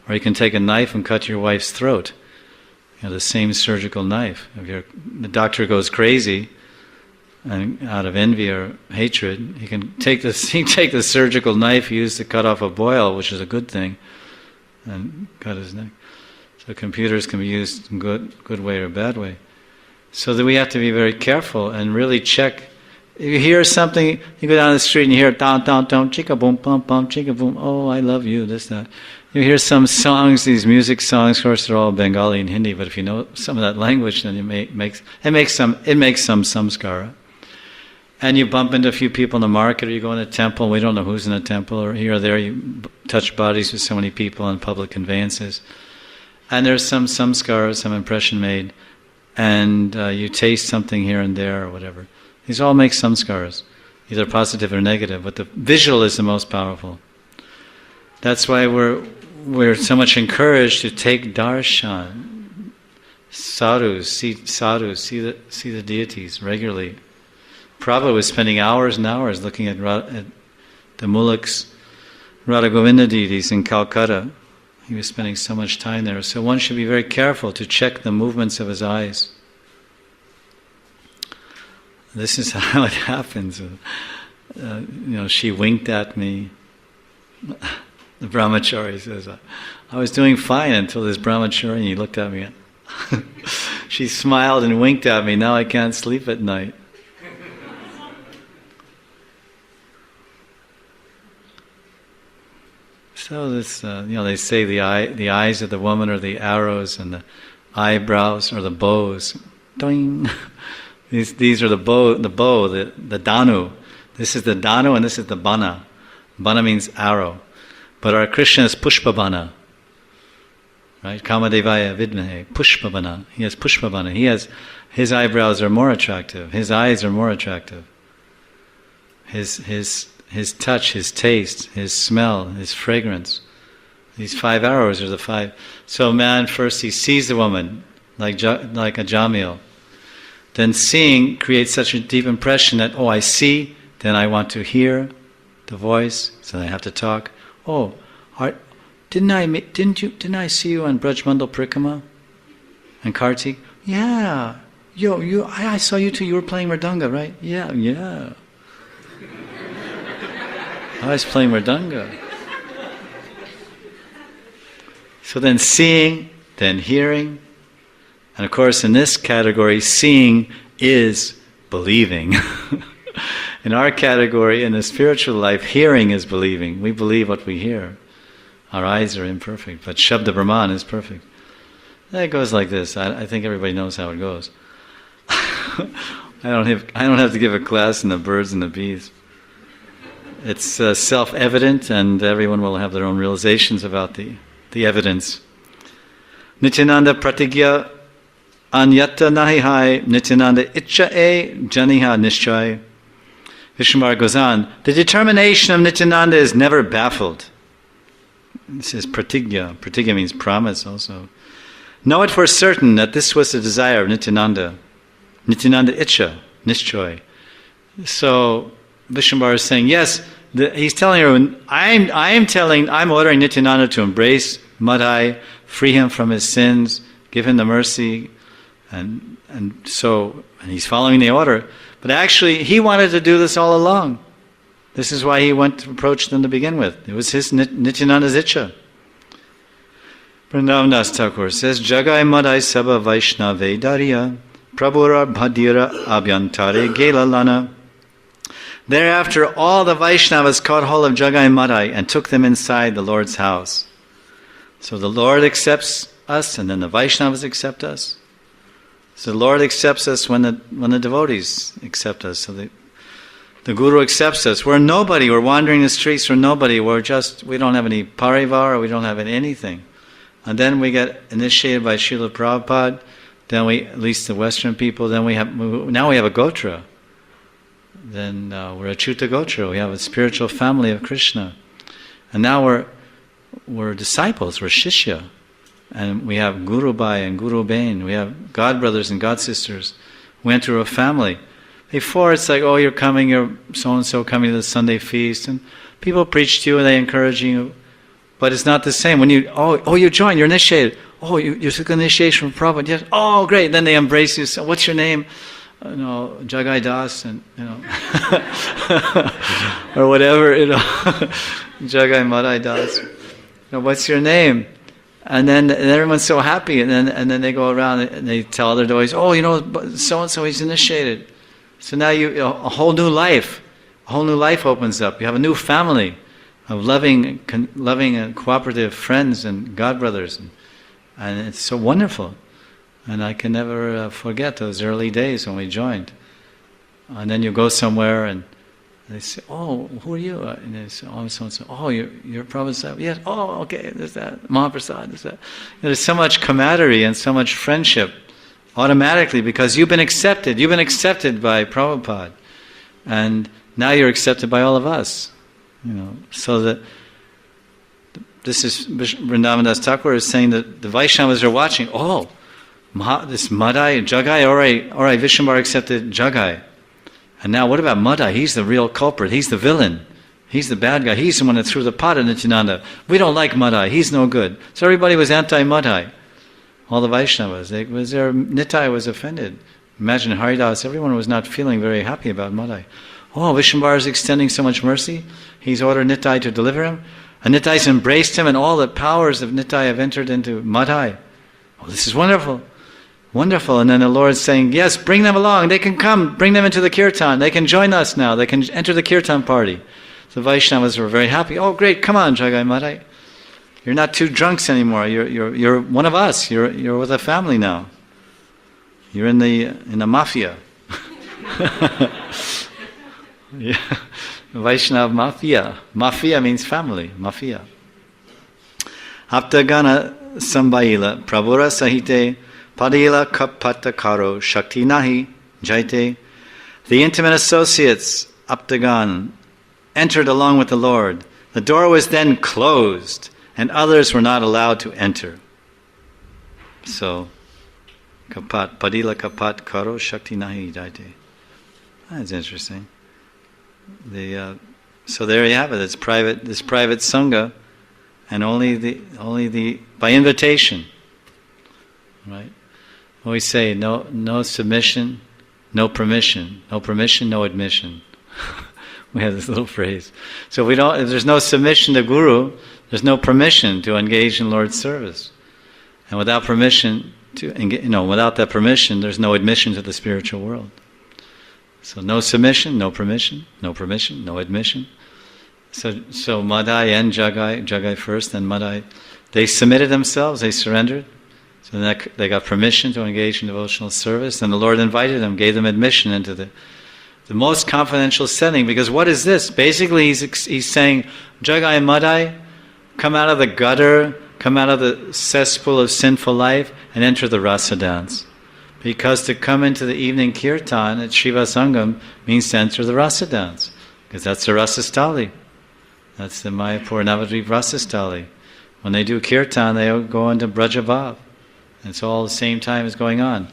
or you can take a knife and cut your wife's throat. The same surgical knife. If the doctor goes crazy, and out of envy or hatred, he can take the surgical knife used to cut off a boil, which is a good thing, and cut his neck. So computers can be used in good way or bad way. So that we have to be very careful and really check. If you hear something, you go down the street and you hear down, chicka boom, bum, bum, chicka boom, oh, I love you, this, that. You hear some songs, these music songs, of course they're all Bengali and Hindi, but if you know some of that language, then it makes some samskara. And you bump into a few people in the market, or you go in a temple, we don't know who's in the temple, or here or there, you touch bodies with so many people on public conveyances. And there's some samskara, some impression made, and you taste something here and there or whatever. These all make samskaras, either positive or negative, but the visual is the most powerful. That's why we're so much encouraged to take darshan, sadhus, see the deities regularly. Prabhupada was spending hours and hours looking at the Mulaks, Radha Govinda deities in Calcutta, He was spending so much time there. So one should be very careful to check the movements of his eyes. This is how it happens. She winked at me. The brahmachari says, I was doing fine until this brahmachari, and he looked at me. She smiled and winked at me. Now I can't sleep at night. So this, they say the eyes of the woman are the arrows, and the eyebrows are the bows. Doing. These are the bow, the danu. This is the danu, and this is the bana. Bana means arrow, but our Krishna is pushpabana. Right? Kamadevaya vidmahe, pushpabana. He has pushpabana. His eyebrows are more attractive. His eyes are more attractive. His touch, his taste, his smell, his fragrance. These 5 arrows are the 5. So man, first he sees the woman like a jamil. Then seeing creates such a deep impression that, I see, then I want to hear the voice, so I have to talk. Didn't I see you on Braj Mandal Prikrama and Kartik? Yeah. I saw you too. You were playing Mridanga, right? Yeah. I was playing Mridanga. So then seeing, then hearing. And of course in this category, seeing is believing. In our category, in the spiritual life, hearing is believing. We believe what we hear. Our eyes are imperfect, but Shabda Brahman is perfect. It goes like this. I think everybody knows how it goes. I don't have to give a class in the birds and the bees. It's self-evident, and everyone will have their own realizations about the evidence. Nityananda pratigya anyata nahi hai, Nityananda itcha e janiha nishchay. Vishnubar goes on, the determination of Nityananda is never baffled. This is pratigya. Pratigya means promise also. Know it for certain that this was the desire of Nityananda. Nityananda itcha, nishchay. So Vishnubar is saying, yes, he's telling her, I'm ordering Nityananda to embrace Madhai, free him from his sins, give him the mercy, and he's following the order. But actually, he wanted to do this all along. This is why he went to approach them to begin with. It was his Nityananda's itcha. Vrindavan Das Thakur says, Jagai Madhai Sabha Vaishnave Dariya Prabhura Bhadira Abhyantare Gela Lana. Thereafter, all the Vaishnavas caught hold of Jagai Madhai and took them inside the Lord's house. So the Lord accepts us, and then the Vaishnavas accept us. So the Lord accepts us when the devotees accept us. So the Guru accepts us. We're nobody. We're wandering the streets. We're nobody. We don't have any parivar. We don't have anything. And then we get initiated by Srila Prabhupada. Then at least the Western people. Then now we have a Gotra. Then we're a Chuta Gotra. We have a spiritual family of Krishna. And now we're disciples. We're Shishya. And we have Guru Bhai and Guru Bain. We have God brothers and God sisters. We enter a family. Before it's like, you're coming, you're so-and-so coming to the Sunday feast. And people preach to you and they encourage you. But it's not the same. When you join, you're initiated. You took initiation from Prabhupada. Yes. Oh, great. Then they embrace you. So, what's your name? Jagai Das, and or whatever, Jagai Madhai Das. What's your name? And then everyone's so happy, and then they go around and they tell other devotees, so and so he's initiated. So now a whole new life opens up. You have a new family of loving and cooperative friends and God brothers, and it's so wonderful. And I can never forget those early days when we joined. And then you go somewhere and they say, who are you? And they say, so-and-so. You're Prabhupada. Yes, okay, there's that. Mahaprasad, there's that. There's so much camaraderie and so much friendship automatically because you've been accepted. You've been accepted by Prabhupada. And now you're accepted by all of us. So that this is Vrindavan Das Thakur is saying that the Vaishnavas are watching. This Madhai, Jagai, all right, Vishnubar accepted Jagai. And now what about Madhai? He's the real culprit. He's the villain. He's the bad guy. He's the one that threw the pot at Nityananda. We don't like Madhai. He's no good. So everybody was anti-Madhai. All the Vaishnavas. Nitai was offended. Imagine Haridas, everyone was not feeling very happy about Madhai. Oh, Vishwambara is extending so much mercy. He's ordered Nitai to deliver him. And Nitai's embraced him, and all the powers of Nitai have entered into Madhai. Oh, this is wonderful. Wonderful. And then the Lord's saying, yes, bring them along. They can come. Bring them into the kirtan. They can join us now. They can enter the kirtan party. The Vaishnavas were very happy. Oh, great. Come on, Jagai Madhai. You're not two drunks anymore. You're one of us. You're with a family now. You're in the mafia. Yeah. Vaishnav mafia. Mafia means family. Mafia. Aptagana sambaila prabhura sahite padila kapata karo shakti nahi jaite. The intimate associates, Aptagan, entered along with the Lord. The door was then closed, and others were not allowed to enter. So, kapat, padila kapat karo shakti nahi jaite. That's interesting. So there you have it. It's private. This private sangha, and only the by invitation. Right? We say no submission, no permission, no admission. We have this little phrase. So if there's no submission to Guru, there's no permission to engage in Lord's service, and without permission without that permission, there's no admission to the spiritual world. So no submission, no permission, no admission. So Madhai and Jagai first, then Madhai, they submitted themselves, they surrendered. So then they got permission to engage in devotional service, and the Lord invited them, gave them admission into the most confidential setting. Because what is this? Basically, he's saying, Jagai and Madhai, come out of the gutter, come out of the cesspool of sinful life, and enter the rasa dance. Because to come into the evening kirtan at Shiva Sangam means to enter the rasa dance. Because that's the rasastali. That's the Mayapur Navadvip rasastali. When they do kirtan, they go into Brajavav. And it's all the same time is going on.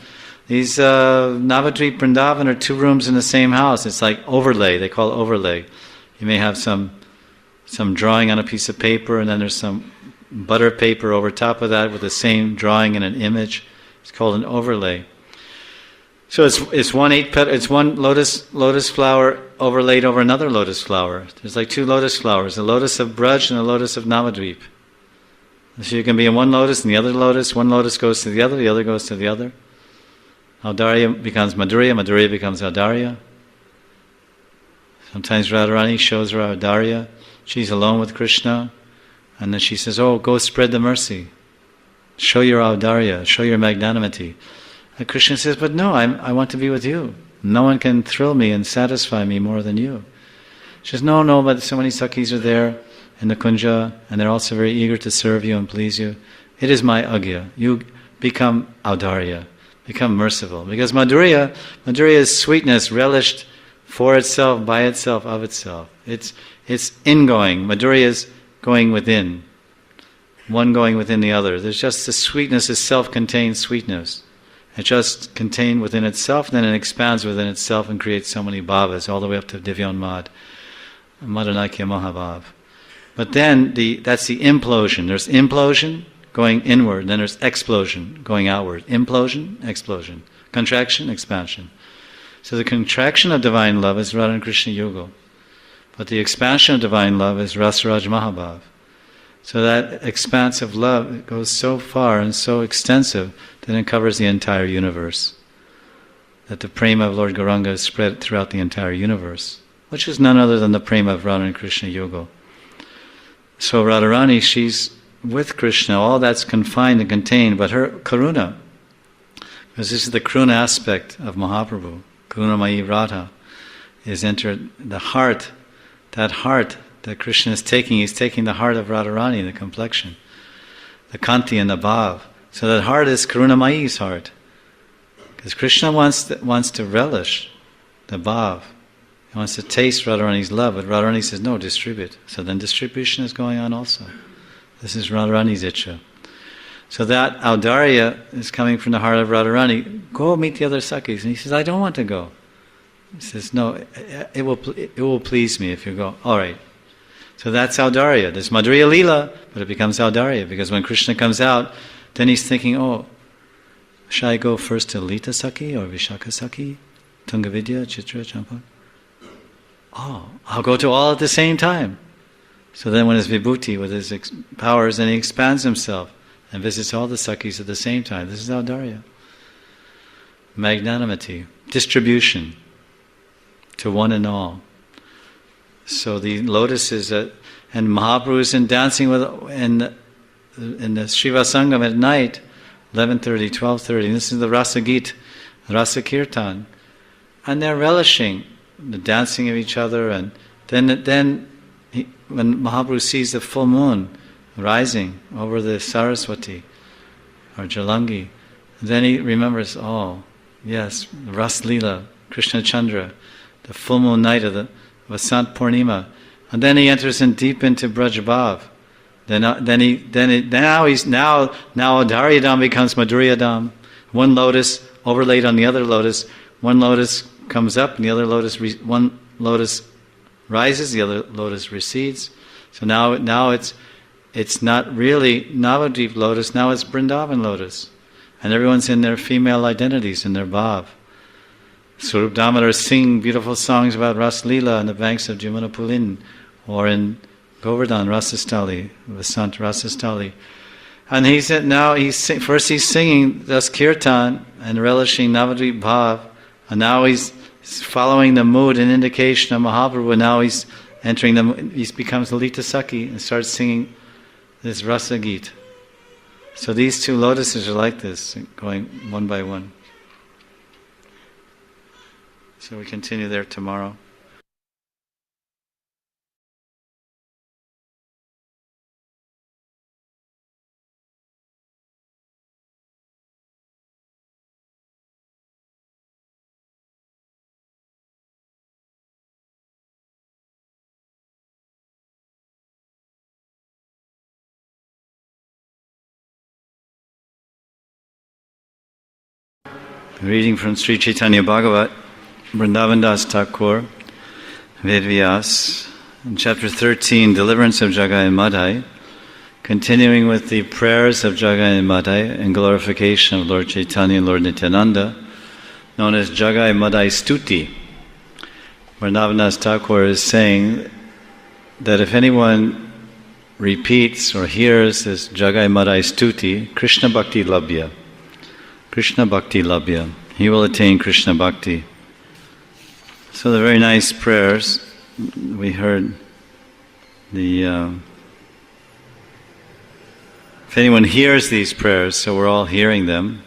These Navadvip Vrindavan are two rooms in the same house. It's like overlay. They call it overlay. You may have some drawing on a piece of paper, and then there's some butter paper over top of that with the same drawing and an image. It's called an overlay. So it's one lotus flower overlaid over another lotus flower. There's like two lotus flowers, a lotus of Braj and a lotus of Navadvip. So you can be in one lotus and the other lotus. One lotus goes to the other goes to the other. Audarya becomes Madhurya, Madhurya becomes Audarya. Sometimes Radharani shows her Audarya. She's alone with Krishna, and then she says, "Oh, go spread the mercy. Show your Audarya, show your magnanimity." And Krishna says, "But no, I want to be with you. No one can thrill me and satisfy me more than you." She says, No, but so many Sakhis are there in the Kunja, and they're also very eager to serve you and please you. It is my agya. You become Audarya, become merciful. Because Madhurya is sweetness relished for itself, by itself, of itself. It's ingoing. Madhurya is going within. One going within the other. There's just the sweetness is self-contained sweetness. It just contained within itself, then it expands within itself and creates so many bhavas, all the way up to Divyanmad, Madanakya Mahabhav. But then that's the implosion. There's implosion going inward, then there's explosion going outward. Implosion, explosion. Contraction, expansion. So the contraction of divine love is Radha and Krishna Yugal. But the expansion of divine love is Rasaraj Mahabhav. So that expanse of love goes so far and so extensive that it covers the entire universe. That the prema of Lord Gauranga is spread throughout the entire universe, which is none other than the prema of Radha and Krishna Yugal. So Radharani, she's with Krishna, all that's confined and contained, but her karuna, because this is the karuna aspect of Mahaprabhu, Karunamayi Radha, is entered the heart, that heart that Krishna is taking, he's taking the heart of Radharani, the complexion, the kanti and the bhav. So that heart is Karunamayi's heart. Because Krishna wants to relish the bhav. He wants to taste Radharani's love, but Radharani says, no, distribute. So then distribution is going on also. This is Radharani's ichcha. So that Audarya is coming from the heart of Radharani. Go meet the other Sakhis. And he says, I don't want to go. He says, no, it will please me if you go. All right. So that's Audarya. There's Madhurya Leela, but it becomes Audarya, because when Krishna comes out, then he's thinking, oh, should I go first to Lita Saki or Vishaka Saki? Tungavidya, Chitra, Champa? Oh, I'll go to all at the same time. So then when his vibhuti, with his powers, then he expands himself and visits all the Sakis at the same time. This is Audarya. Magnanimity, distribution to one and all. So the lotus is and Mahaprabhu is in dancing in the Shiva Sangam at night, 11:30, 12:30. This is the Rasa Git, Rasa Kirtan. And they're relishing the dancing of each other. And then when Mahaprabhu sees the full moon rising over the Saraswati or Jalangi, then he remembers, oh, yes, Ras Leela, Krishna Chandra, the full moon night of the Vasant Purnima. And then he enters in deep into Braj Bhav. Now Dharyadam becomes Madhuryadam. One lotus overlaid on the other lotus. One lotus comes up, and the other lotus one lotus rises, the other lotus recedes. So now it's not really Navadvip lotus. Now it's Vrindavan lotus, and everyone's in their female identities, in their bhav. Swarup Damodar sing beautiful songs about Ras Leela on the banks of Jamuna Pulin, or in Govardhan Rasastali, Vasant Rasastali. And he said now first he's singing Das Kirtan and relishing Navadvip Bhav, and now he's following the mood and indication of Mahaprabhu, and now he's entering he becomes Lalita Saki and starts singing this Rasa Gita. So these two lotuses are like this, going one by one. So we continue there tomorrow. Reading from Sri Chaitanya Bhagavat, Vrindavan Das Thakur, Vedvyas, in chapter 13, Deliverance of Jagai and Madhai, continuing with the prayers of Jagai and Madhai and glorification of Lord Chaitanya and Lord Nityananda, known as Jagai Madhai Stuti. Vrindavan Das Thakur is saying that if anyone repeats or hears this Jagai Madhai Stuti, Krishna Bhakti Labhya. Krishna Bhakti Labhya. He will attain Krishna Bhakti. So the very nice prayers, we heard if anyone hears these prayers, so we're all hearing them,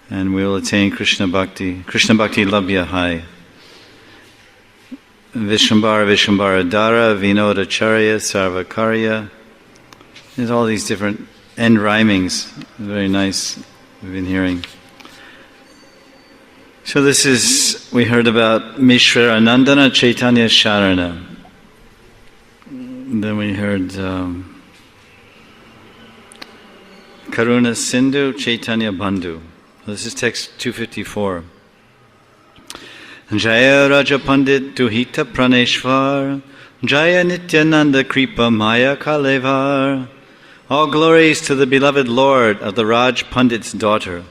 and we will attain Krishna Bhakti Labhya Hai. Vishambara Dhara, Vinodacharya, Sarvakarya. There's all these different end rhymings, very nice. We've been hearing. So we heard about Mishra Anandana Chaitanya Sharana. Then we heard Karuna Sindhu Chaitanya Bandhu. This is text 254. Jaya Raja Pandit Duhita Praneshvar, Jaya Nityananda Kripa Maya Kalevar. All glories to the beloved Lord of the Raj Pandit's daughter.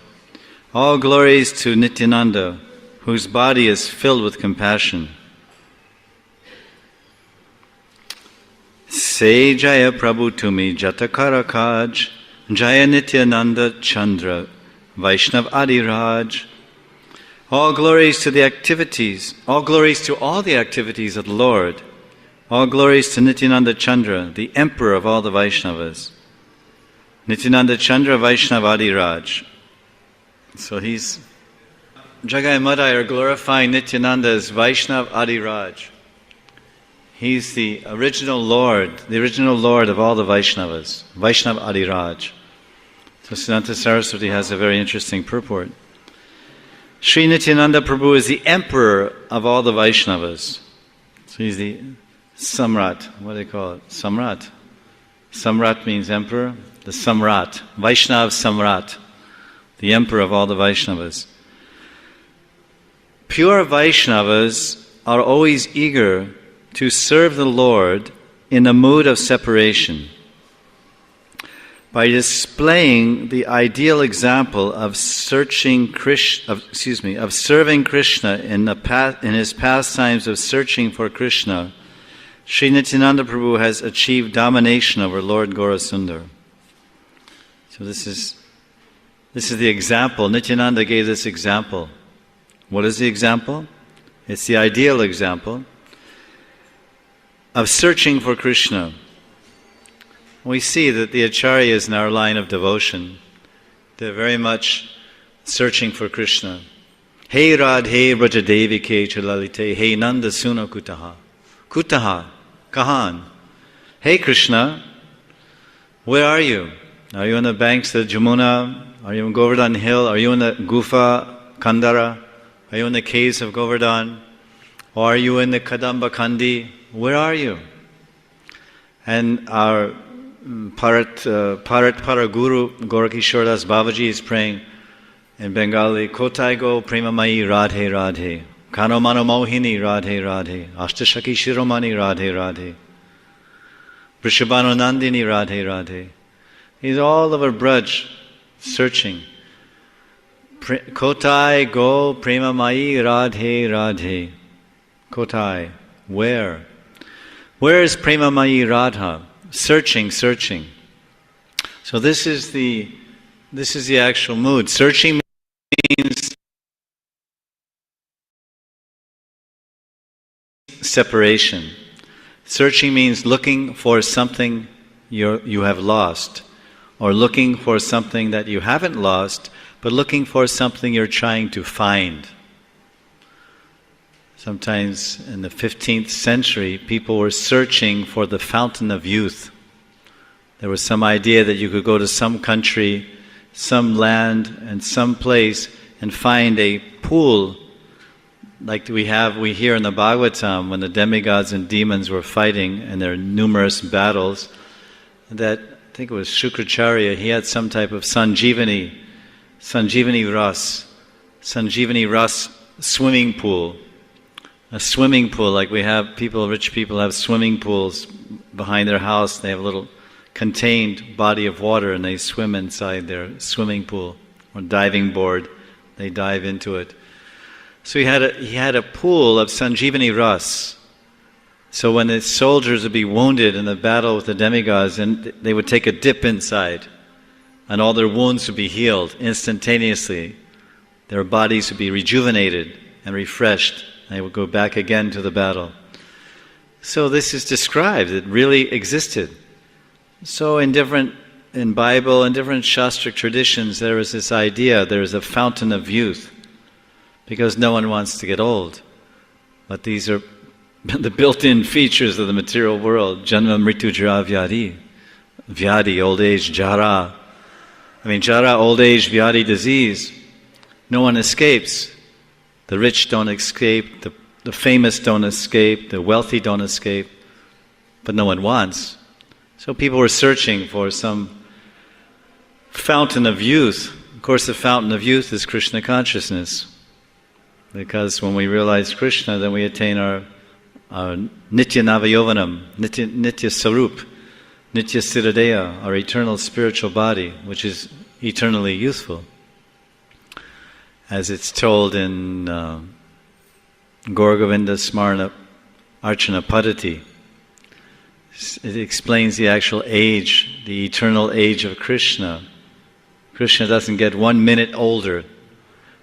All glories to Nityananda, whose body is filled with compassion. Say Jaya Prabhu to me, Jatakara Kaj, Jaya Nityananda Chandra, Vaishnav Adiraj. All glories to the activities, all glories to all the activities of the Lord. All glories to Nityananda Chandra, the emperor of all the Vaishnavas. Nityananda Chandra Vaishnav Adiraj. So Jagai and Madhai are glorifying Nityananda as Vaishnav Adiraj. He's the original Lord of all the Vaishnavas, Vaishnav Adiraj. So Siddhanta Saraswati has a very interesting purport. Sri Nityananda Prabhu is the emperor of all the Vaishnavas. So he's the Samrat. What do they call it? Samrat. Samrat means emperor. The Samrat. Vaishnav Samrat. The emperor of all the Vaishnavas. Pure Vaishnavas are always eager to serve the Lord in a mood of separation by displaying the ideal example of serving Krishna in his pastimes of searching for Krishna. Sri Nityananda Prabhu has achieved domination over Lord Gaurasundar. So this is the example. Nityananda gave this example. What is the example? It's the ideal example of searching for Krishna. We see that the acharyas in our line of devotion, they're very much searching for Krishna. Hey Radhe Brajadevi Ke Chalalite, Hey Nanda Suna Kutaha. Kutaha, Kahan. Hey Krishna, where are you? Are you on the banks of Jamuna? Are you in Govardhan Hill? Are you in the Gufa Kandara? Are you in the caves of Govardhan? Or are you in the Kadamba Kandi? Where are you? And our Parat Guru Gorakishore Das Babaji is praying in Bengali, Kotai go Premamayi Radhe Radhe, Kano Mano Mohini Radhe Radhe, Ashtashaki Shiromani Radhe Radhe, Vrishabhanu Nandini Radhe Radhe. He's all over Braj searching. Kotai go Premamayi Radhe Radhe. Kotai, where? Where is Premamayi Radha? Searching. So this is the actual mood. Searching means separation. Searching means looking for something you have lost, or looking for something that you haven't lost, but looking for something you're trying to find. Sometimes in the 15th century, people were searching for the fountain of youth. There was some idea that you could go to some country, some land, and some place and find a pool like we hear in the Bhagavatam when the demigods and demons were fighting in their numerous battles, that I think it was Shukracharya, he had some type of Sanjivani Ras swimming pool. A swimming pool, like we have rich people have swimming pools behind their house. They have a little contained body of water and they swim inside their swimming pool or diving board. They dive into it. So he had a pool of Sanjivani Ras. So when the soldiers would be wounded in the battle with the demigods, and they would take a dip inside, and all their wounds would be healed instantaneously. Their bodies would be rejuvenated and refreshed. They would go back again to the battle. So this is described. It really existed. So in Bible and different Shastric traditions, there is this idea, there is a fountain of youth, because no one wants to get old. But these are the built-in features of the material world. Janma mritu jara vyadi. Vyadi, old age, jara. Jara, old age, vyadi, disease. No one escapes. The rich don't escape, the famous don't escape, the wealthy don't escape, but no one wants. So people were searching for some fountain of youth. Of course, the fountain of youth is Krishna consciousness, because when we realize Krishna, then we attain our Nitya Navayovanam, Nitya Sarup, Nitya Siradeya, our eternal spiritual body, which is eternally youthful. As it's told in Gauragovinda Smarana Archana Paddhati. It explains the actual age, the eternal age of Krishna. Krishna doesn't get 1 minute older.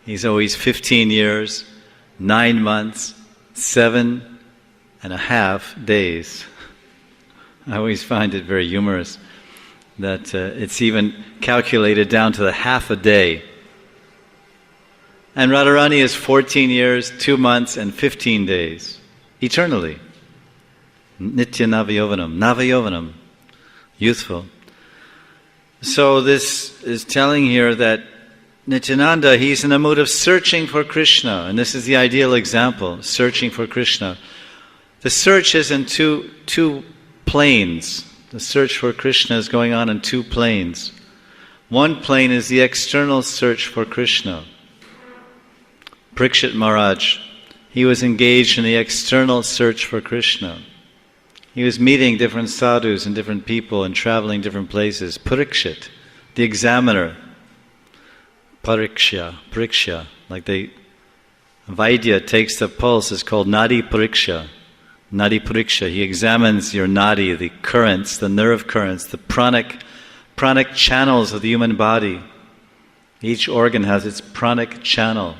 He's always 15 years, 9 months, 7.5 days. I always find it very humorous that it's even calculated down to the half a day. And Radharani is 14 years, 2 months, and 15 days, eternally. Nitya Navayovanam, youthful. So this is telling here that Nityananda, he's in a mood of searching for Krishna, and this is the ideal example, searching for Krishna. The search is in two planes. The search for Krishna is going on in 2 planes. One plane is the external search for Krishna. Parikshit Maharaj, he was engaged in the external search for Krishna. He was meeting different sadhus and different people and traveling different places. Parikshit, the examiner. Pariksha, like Vaidya takes the pulse, is called Nadi Pariksha. Nadi Pariksha, he examines your nadi, the currents, the nerve currents, the pranic channels of the human body. Each organ has its pranic channel,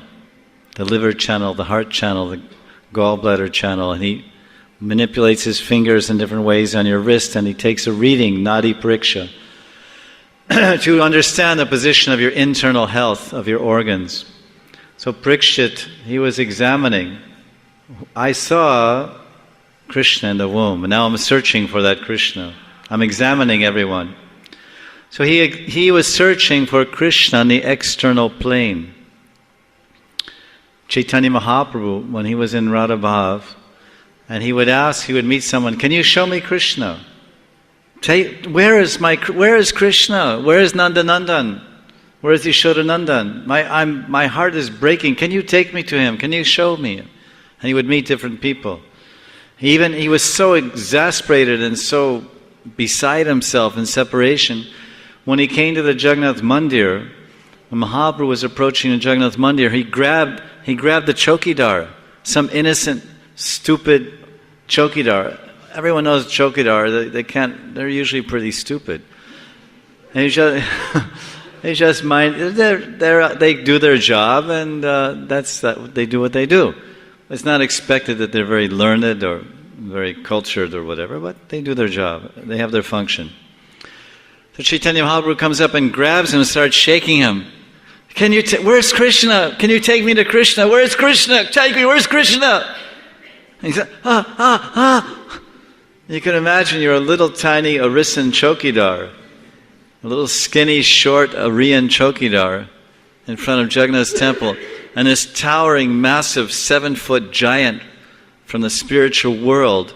the liver channel, the heart channel, the gallbladder channel, and he manipulates his fingers in different ways on your wrist, and he takes a reading, Nadi Pariksha, to understand the position of your internal health, of your organs. So Parikshit, he was examining. I saw Krishna in the womb, and now I'm searching for that Krishna. I'm examining everyone. So he was searching for Krishna on the external plane. Chaitanya Mahaprabhu, when he was in Radha Bhav, and he would meet someone, can you show me Krishna? Where is Krishna? Where is Nandanandan? Where is Yashodanandan? My heart is breaking. Can you take me to him? Can you show me? And he would meet different people. He was so exasperated and so beside himself in separation. When he came to the Jagannath Mandir, when Mahaprabhu was approaching the Jagannath Mandir, he grabbed the chokidar, some innocent, stupid chokidar. Everyone knows chokidar. They're usually pretty stupid. And they do their job, and they do what they do. It's not expected that they're very learned or very cultured or whatever, but they do their job. They have their function. So Chaitanya Mahaprabhu comes up and grabs him and starts shaking him. Where's Krishna? Can you take me to Krishna? Where's Krishna? Take me, where's Krishna? And he said, You can imagine you're a little tiny Arisan chokidar, a little skinny, short Aryan chokidar in front of Jagannath's temple, and this towering, massive, 7-foot giant from the spiritual world,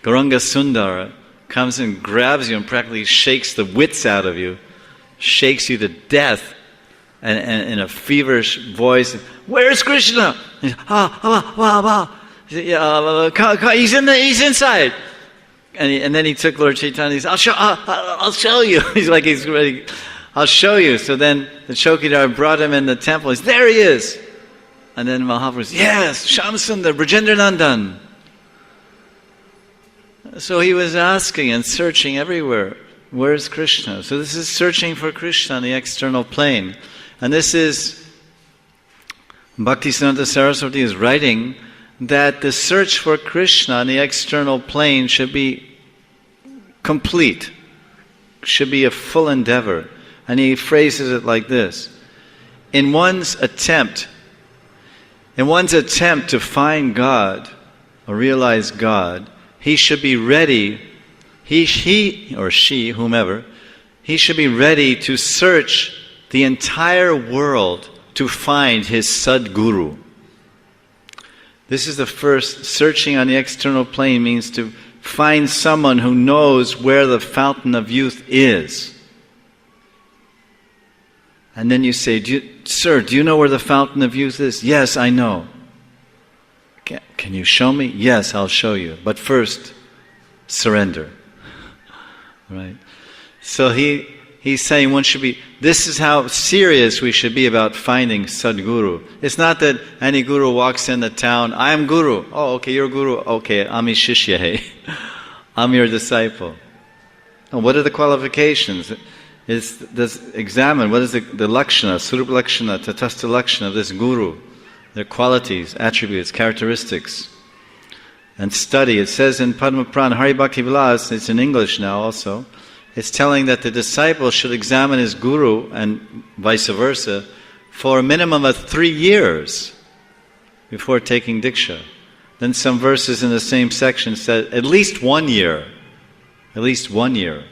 Gauranga Sundara, comes and grabs you and practically shakes the wits out of you, shakes you to death, and in a feverish voice, where's Krishna? He's inside. And then he took Lord Chaitanya. He said, I'll show you. He's ready. I'll show you. So then the chokidar brought him in the temple. There he is. And then Mahaprabhu said, yes, Shyamsundar, Brajendranandan. So he was asking and searching everywhere. Where's Krishna? So this is searching for Krishna on the external plane. And this is, Bhaktisiddhanta Saraswati is writing that the search for Krishna on the external plane should be complete, should be a full endeavor. And he phrases it like this: in one's attempt to find God or realize God, he should be ready, he or she, whomever, he should be ready to search the entire world to find his Sadguru. This is the first. Searching on the external plane means to find someone who knows where the fountain of youth is. And then you say, Sir, do you know where the fountain of youth is? Yes, I know. Can you show me? Yes, I'll show you. But first, surrender. Right? So he's saying this is how serious we should be about finding Sadguru. It's not that any guru walks in the town, I am guru. Oh, okay, you're guru. Okay, I'm his shishya, hey. I'm your disciple. And what are the qualifications? Examine what is the lakshana, surup lakshana, tatastha lakshana of this guru, their qualities, attributes, characteristics, and study. It says in Padma Purana, Hari Bhakti Vilas, it's in English now also, it's telling that the disciple should examine his guru and vice versa for a minimum of 3 years before taking Diksha. Then some verses in the same section said at least 1 year. At least 1 year.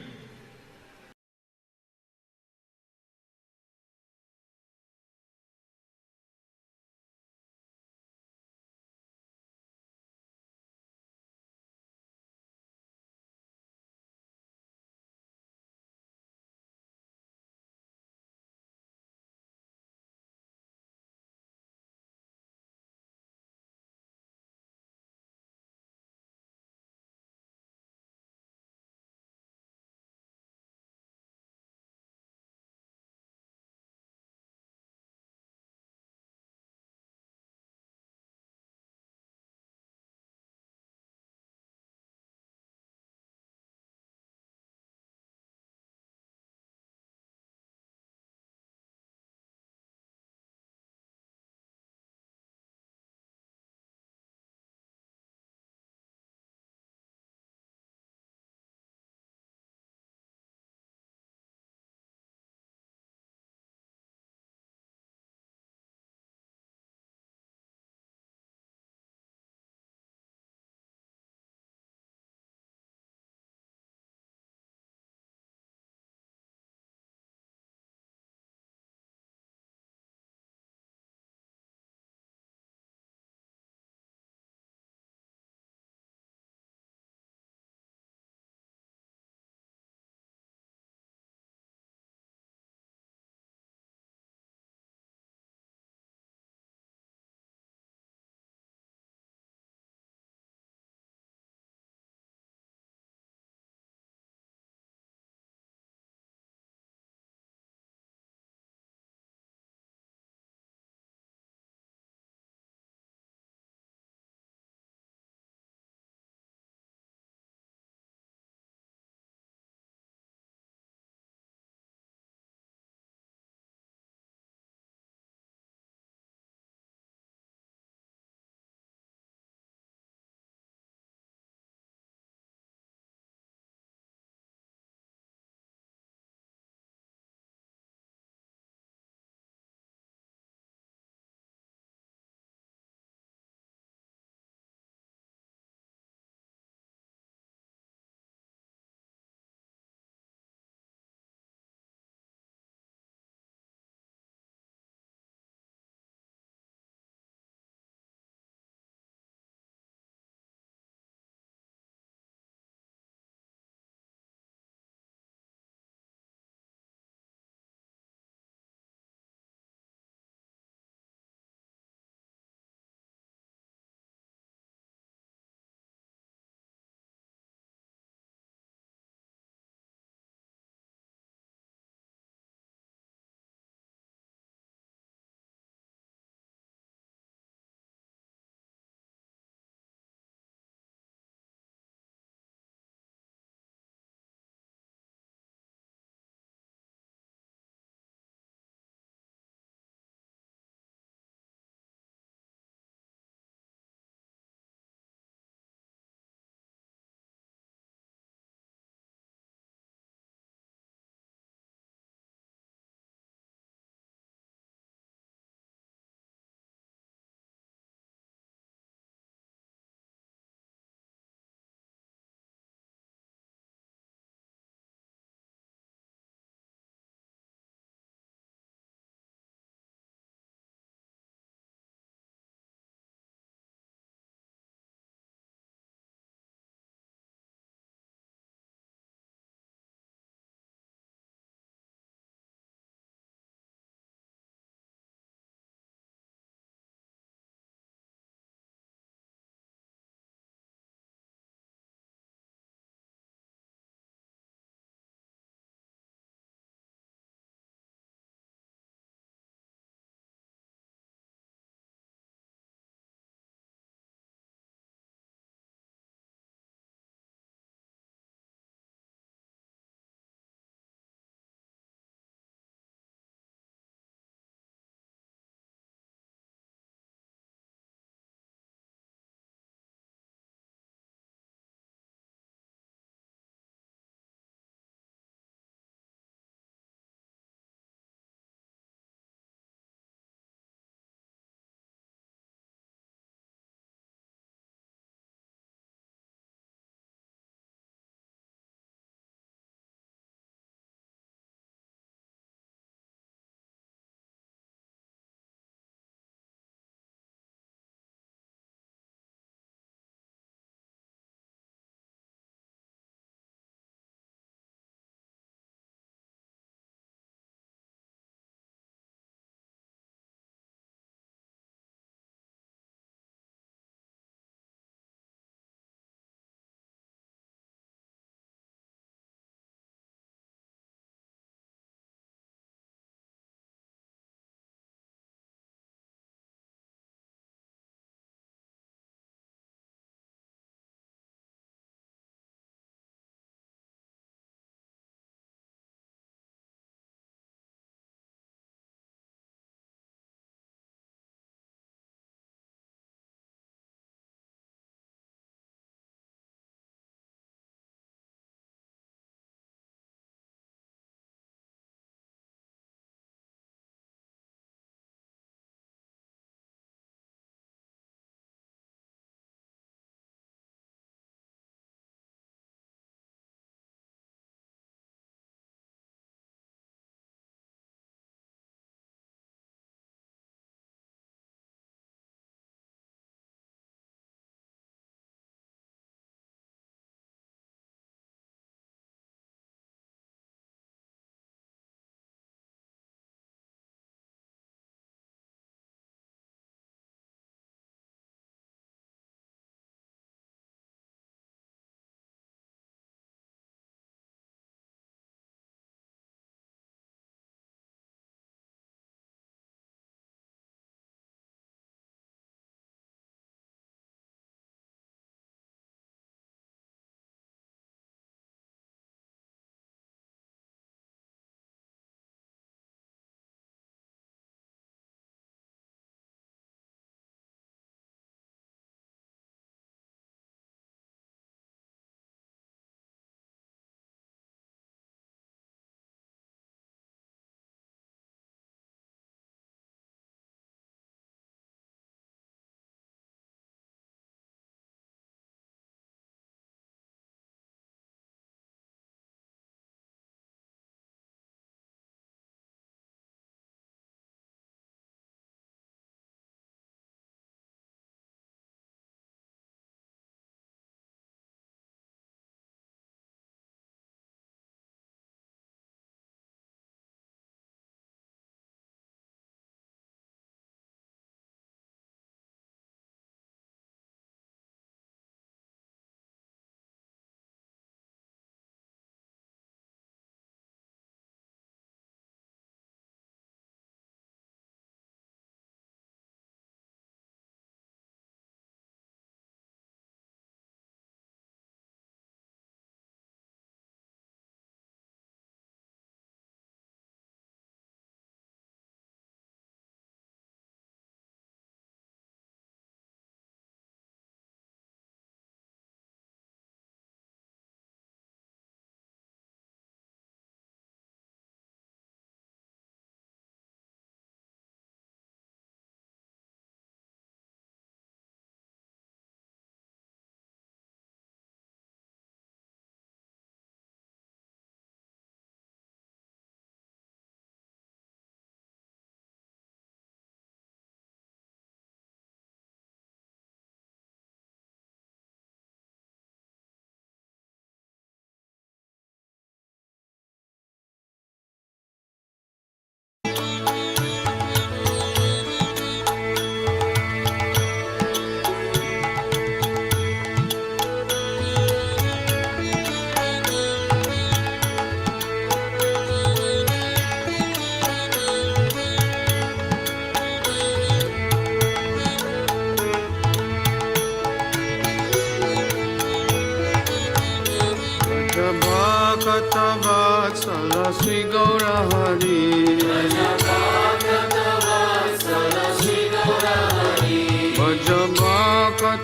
Vrajabhakatavatsala Sri Gaurahari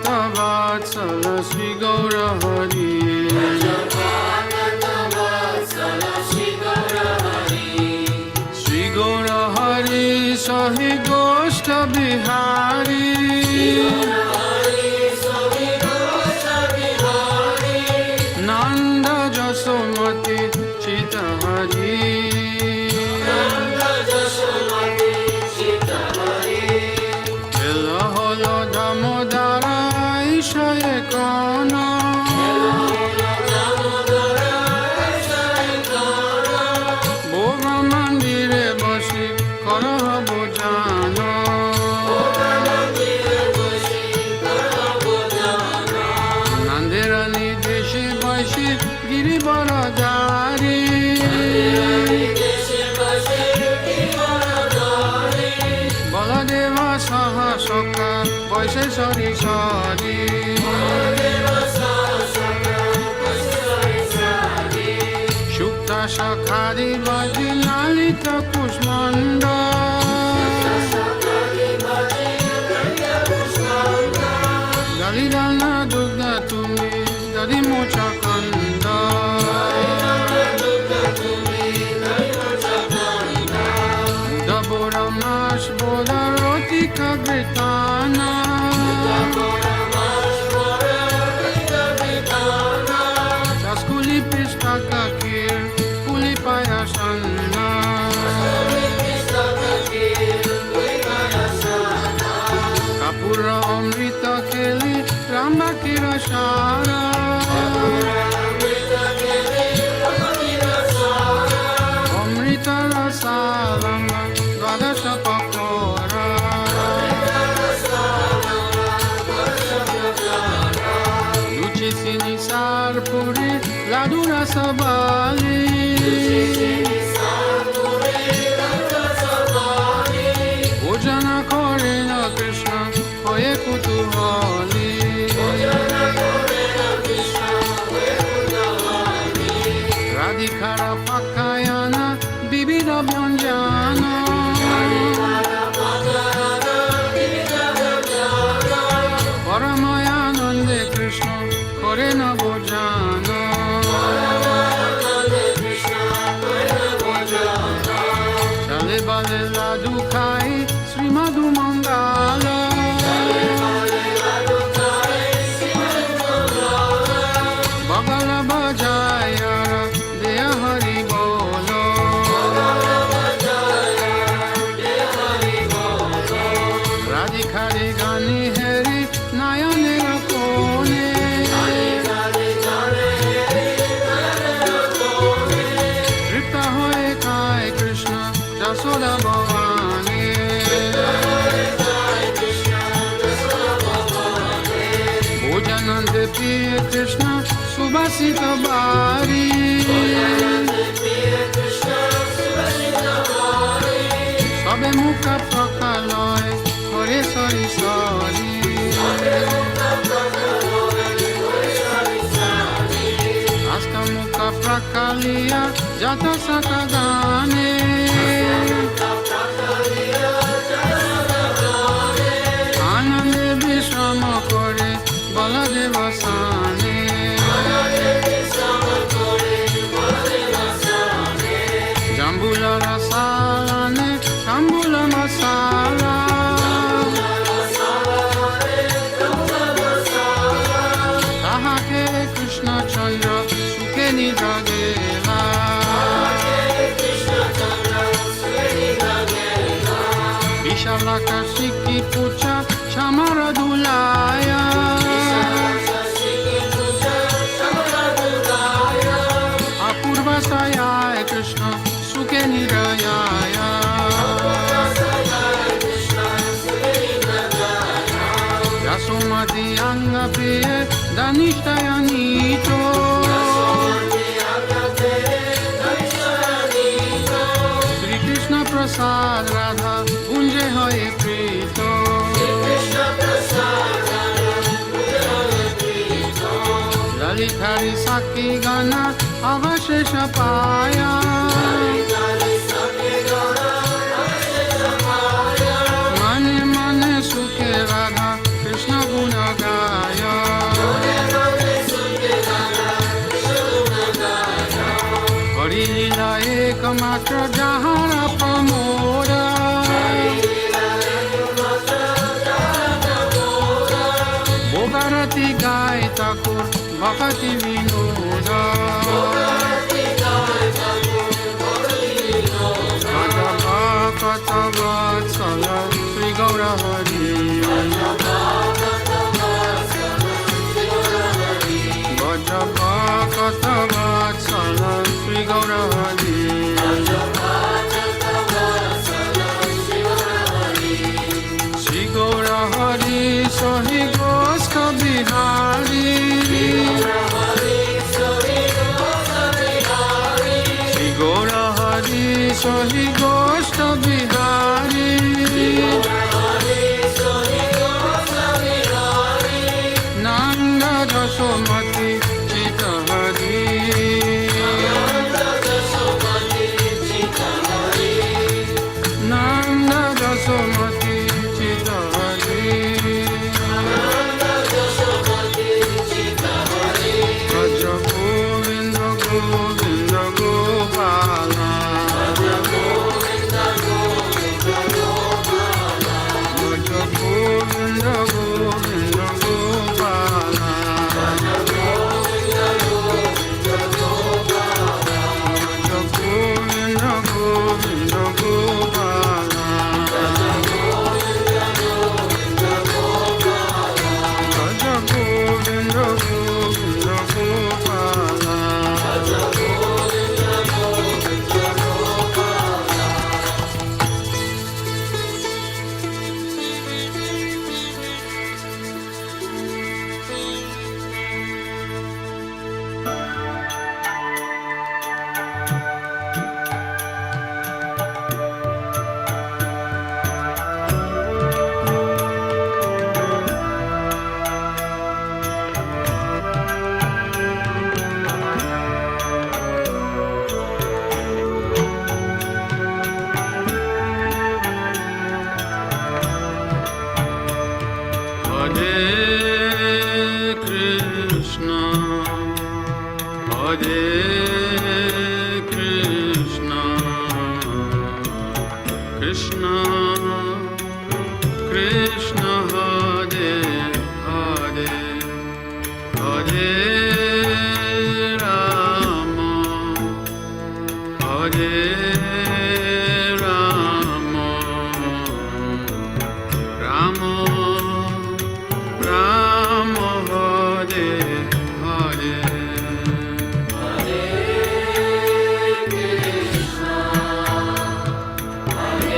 Vrajabhakatavatsala Sri Gaurahari Sri Gaurahari Sahi Goshta Bihari Nanda Jasomati Chitahari Dhira Damodara Ishaye Kana Bhova Mandire Basi Karaha Bojana Nandirani Deshi Bashi Giri Baradari Baladeva Saha Sokha Vaise Sari Sari Shukta Shakhari Vaji Lalita Kushmanda Dalidana Dugda Tumi Dadi Mocha Kanda Dabora Mash Boda Rotika Gritana Daskuli Pistaka Kir Kuli Payasana Kapura Amrita Keli Ramba Kirashara Amrita Rasalama Dvadasha Pakora Luci Sinisar Puri Ladura Sabali Bhojana Korela Krishna Hoye Kutuhali Radhikara Pakayana Bibida Byanjana Paramayanande Krishna Korena Bhojana Chale Bale Ladu Khai Sri Madhu Mangala Bagala Bajaya Deya Hari Bolo Radhikari Gani Heri Nayane Rakone Tripta Hoye Kai Krishna Jasoda Bhavani Bhojanande Priya Krishna Subhasita Bari Sabe Mukha Prakaloy Kore Sari Sari Asta Mukha Prakaliya Jata Sakagane Anande Vishrama Kore Baladeva Sane Jambula Rasalane Tambula Masala Tahake Krishna Chandra Suke Nidagela Vishalaka Shiki Pucha Chamara Dulaya Apurva Sayaya Krishna Suke Nirayaya Yasomati Anga Priye Danishtaya Nito Sri Krishna Prasad Radha Unje Hoye Prito खरि सखी गण अवशेष पाया मन मन सुखे राधा कृष्ण गुण गाया हरि लीला एकमात्र जहाँ प्रमोदा भोगरती गाय ठाकुर भक्ति विनोद भक्त वत्सल श्री गौर हरि भक्त वत्सल श्री गौर हरि श्री गौर हरि सहि गोष्ठ बिहारी श्री गौर हरि सहि गोष्ठ बिहारी नंद जसोमती चित हरि नंद जसोमती चित हरि भज गोविंद गोविंद गोपाला भज गोविंद गोविंद गोपाला भज गोविंद गोविंद गोपाला भज गोविंद गोविंद गोपाला भज गोविंद गोविंद गोपाला भज गोविंद गोविंद गोपाला भज गोविंद गोविंद गोपाला भज Govind Govind Gopala Hare Krishna, Hare Krishna, Krishna Krishna Hare Hare, Hare Rama, Hare Rama, Rama Rama Hare Hare, Hare Krishna, Hare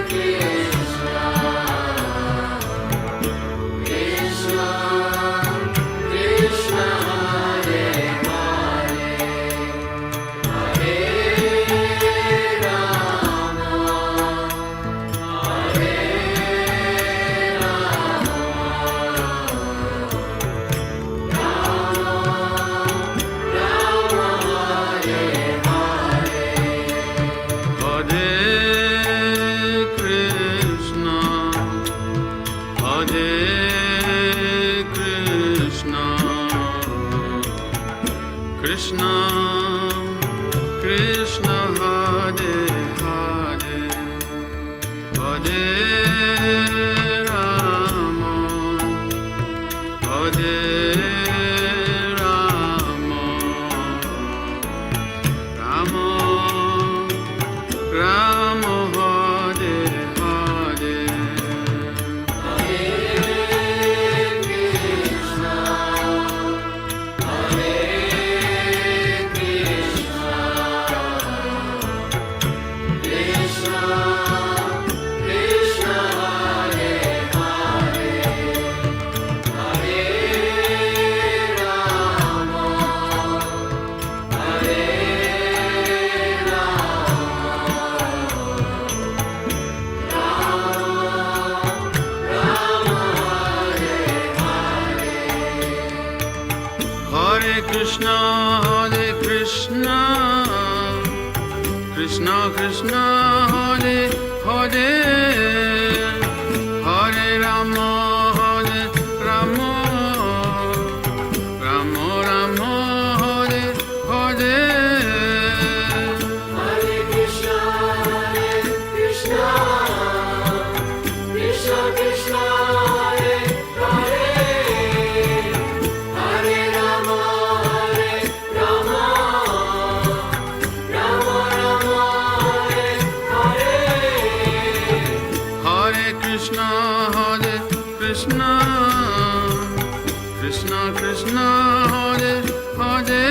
Krishna, Krishna Krishna Hare Hare, Hare Rama, Hare Krishna Krishna Hare Hare, Hare Rama, Hare Rama, Rama Rama Hare Hare, Hare Krishna, Hare Krishna, Krishna Krishna Hare Hare Hare Rama Hare Rama Rama Rama Hare Hare Hare Krishna Krishna Krishna Krishna Hare Hare Hare Rama Rama Rama Rama Hare Hare Hare Krishna Krishna Krishna Krishna Hare Hare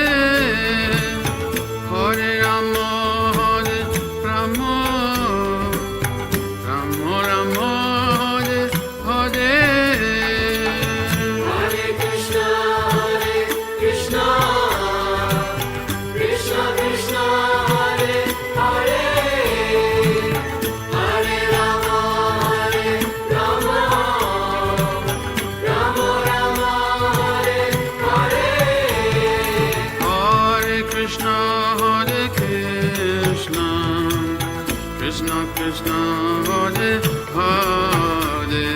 Hare Rama Rama Rama Rama Hare Hare Hare Krishna Krishna Krishna Krishna Hare Hare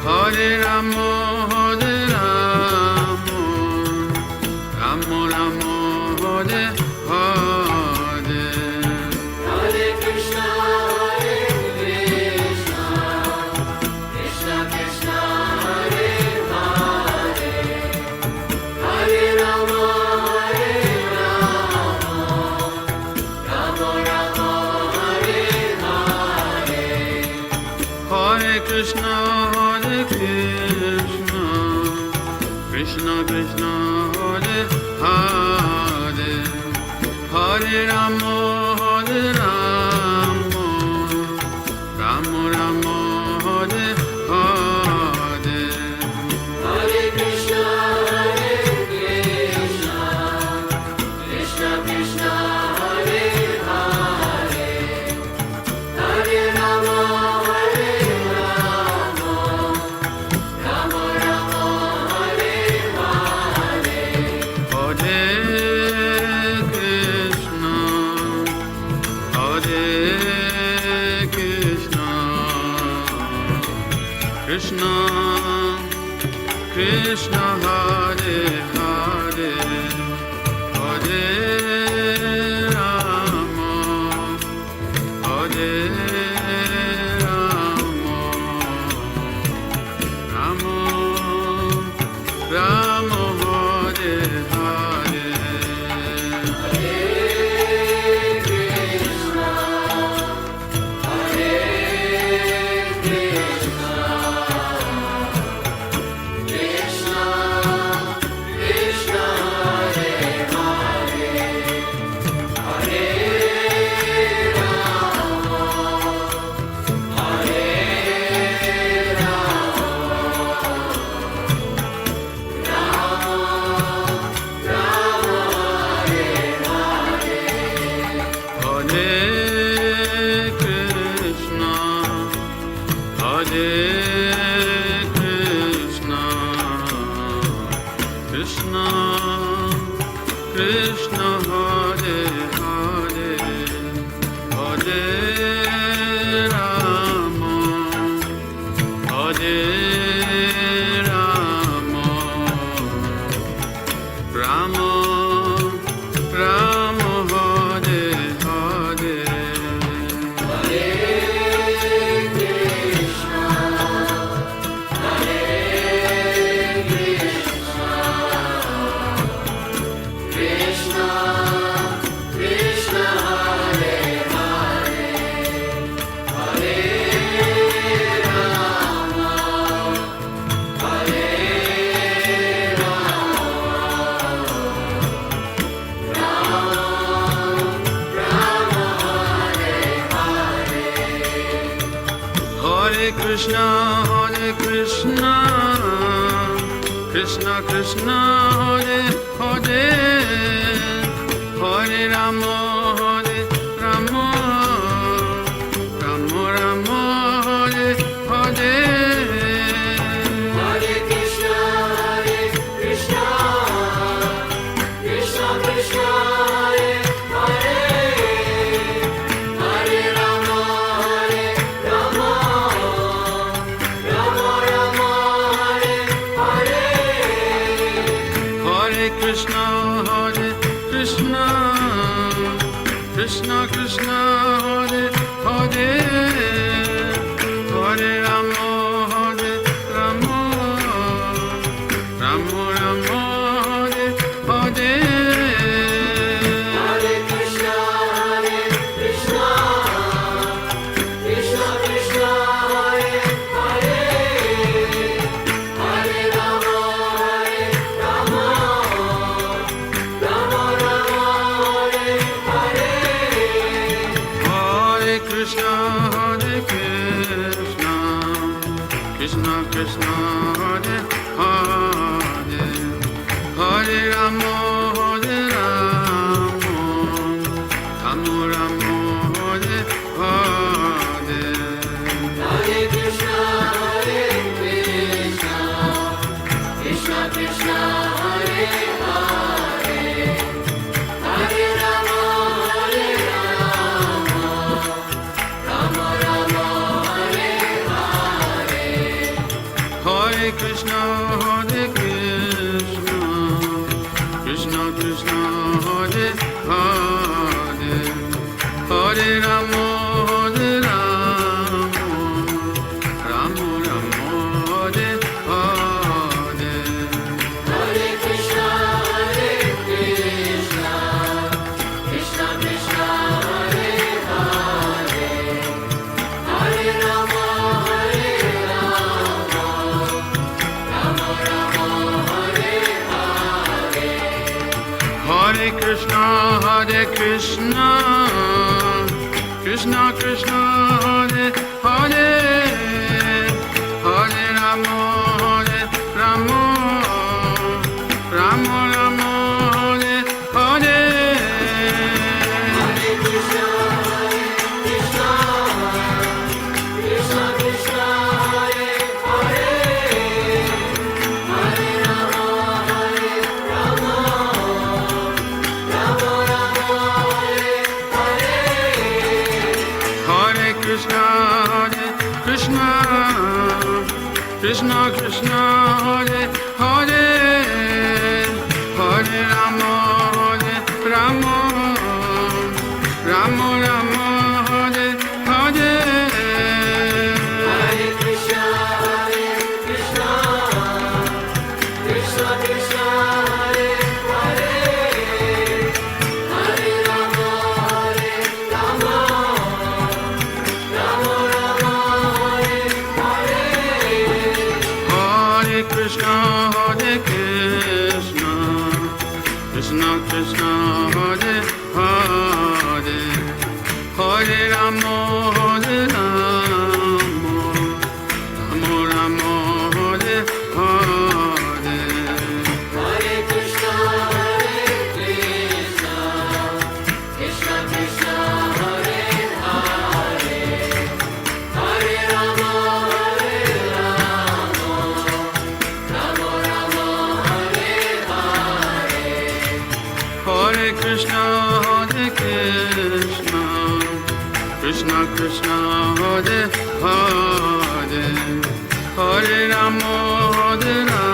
Hare Rama Rama Rama Rama Hare Hare Hare Krishna Krishna Krishna Hare Hare Hare Rama Rama Rama Hare Hare Hare Krishna Krishna Krishna Krishna Hare Hare Hare Rama Rama Rama Hare Hare Hare Krishna Krishna Krishna Hare Hare Hare Rama Rama Rama Hare Hare Hare Krishna Krishna Krishna Hare Hare Hare Rama Rama Rama Hare Hare Hare Krishna Krishna Krishna Hare Hare Hare Rama Rama Rama Hare Hare Hare Krishna, Krishna Krishna, Hare Hare, Hare Rama, Rama Rama, Hare Hare. Hare Krishna, Krishna Krishna, Hare Hare, Krishna, Krishna Krishna, Hare Hare, Hare Rama, Hare Rama, Rama Rama, Hare Hare. Hare Krishna, Krishna Krishna, Hare Hare, Hare Rama, Rama, Rama Rama, Hare Hare. Hare Krishna, Krishna Krishna, Hare Hare, Hare Rama, Hare Rama, Rama Rama, Hare Hare. Hare Krishna, Krishna Krishna, Hare Hare, Hare Rama, Rama Rama, Hare Hare. Hare Krishna, Krishna Krishna, Hare Hare, Hare Rama, Hare Rama, Rama Rama, Hare Hare. Hare Krishna, Krishna Krishna, Hare Hare, Hare Rama, Rama Rama, Hare Hare. Hare Krishna, Krishna Krishna, Hare Hare, Hare Rama, Hare Rama, Rama Rama, Hare Hare. Hare Krishna, Krishna Krishna, Hare Hare, Hare Rama, Rama Rama, Hare Hare. Hare Krishna, Krishna Krishna, Hare Hare, Hare Rama, Hare Rama, Rama Rama, Hare Hare. Hare Krishna, Krishna Krishna, Hare Hare, Hare Rama, Rama Rama, Hare Hare. Hare Krishna, Krishna Krishna, Hare Hare, Hare Rama, Hare Rama, Rama Rama, Hare Hare. Hare Krishna, Krishna Krishna, Hare Hare, Hare Rama, Rama Rama, Hare Hare. Hare Krishna, Krishna Krishna, Hare Hare, Hare Rama, Hare Rama.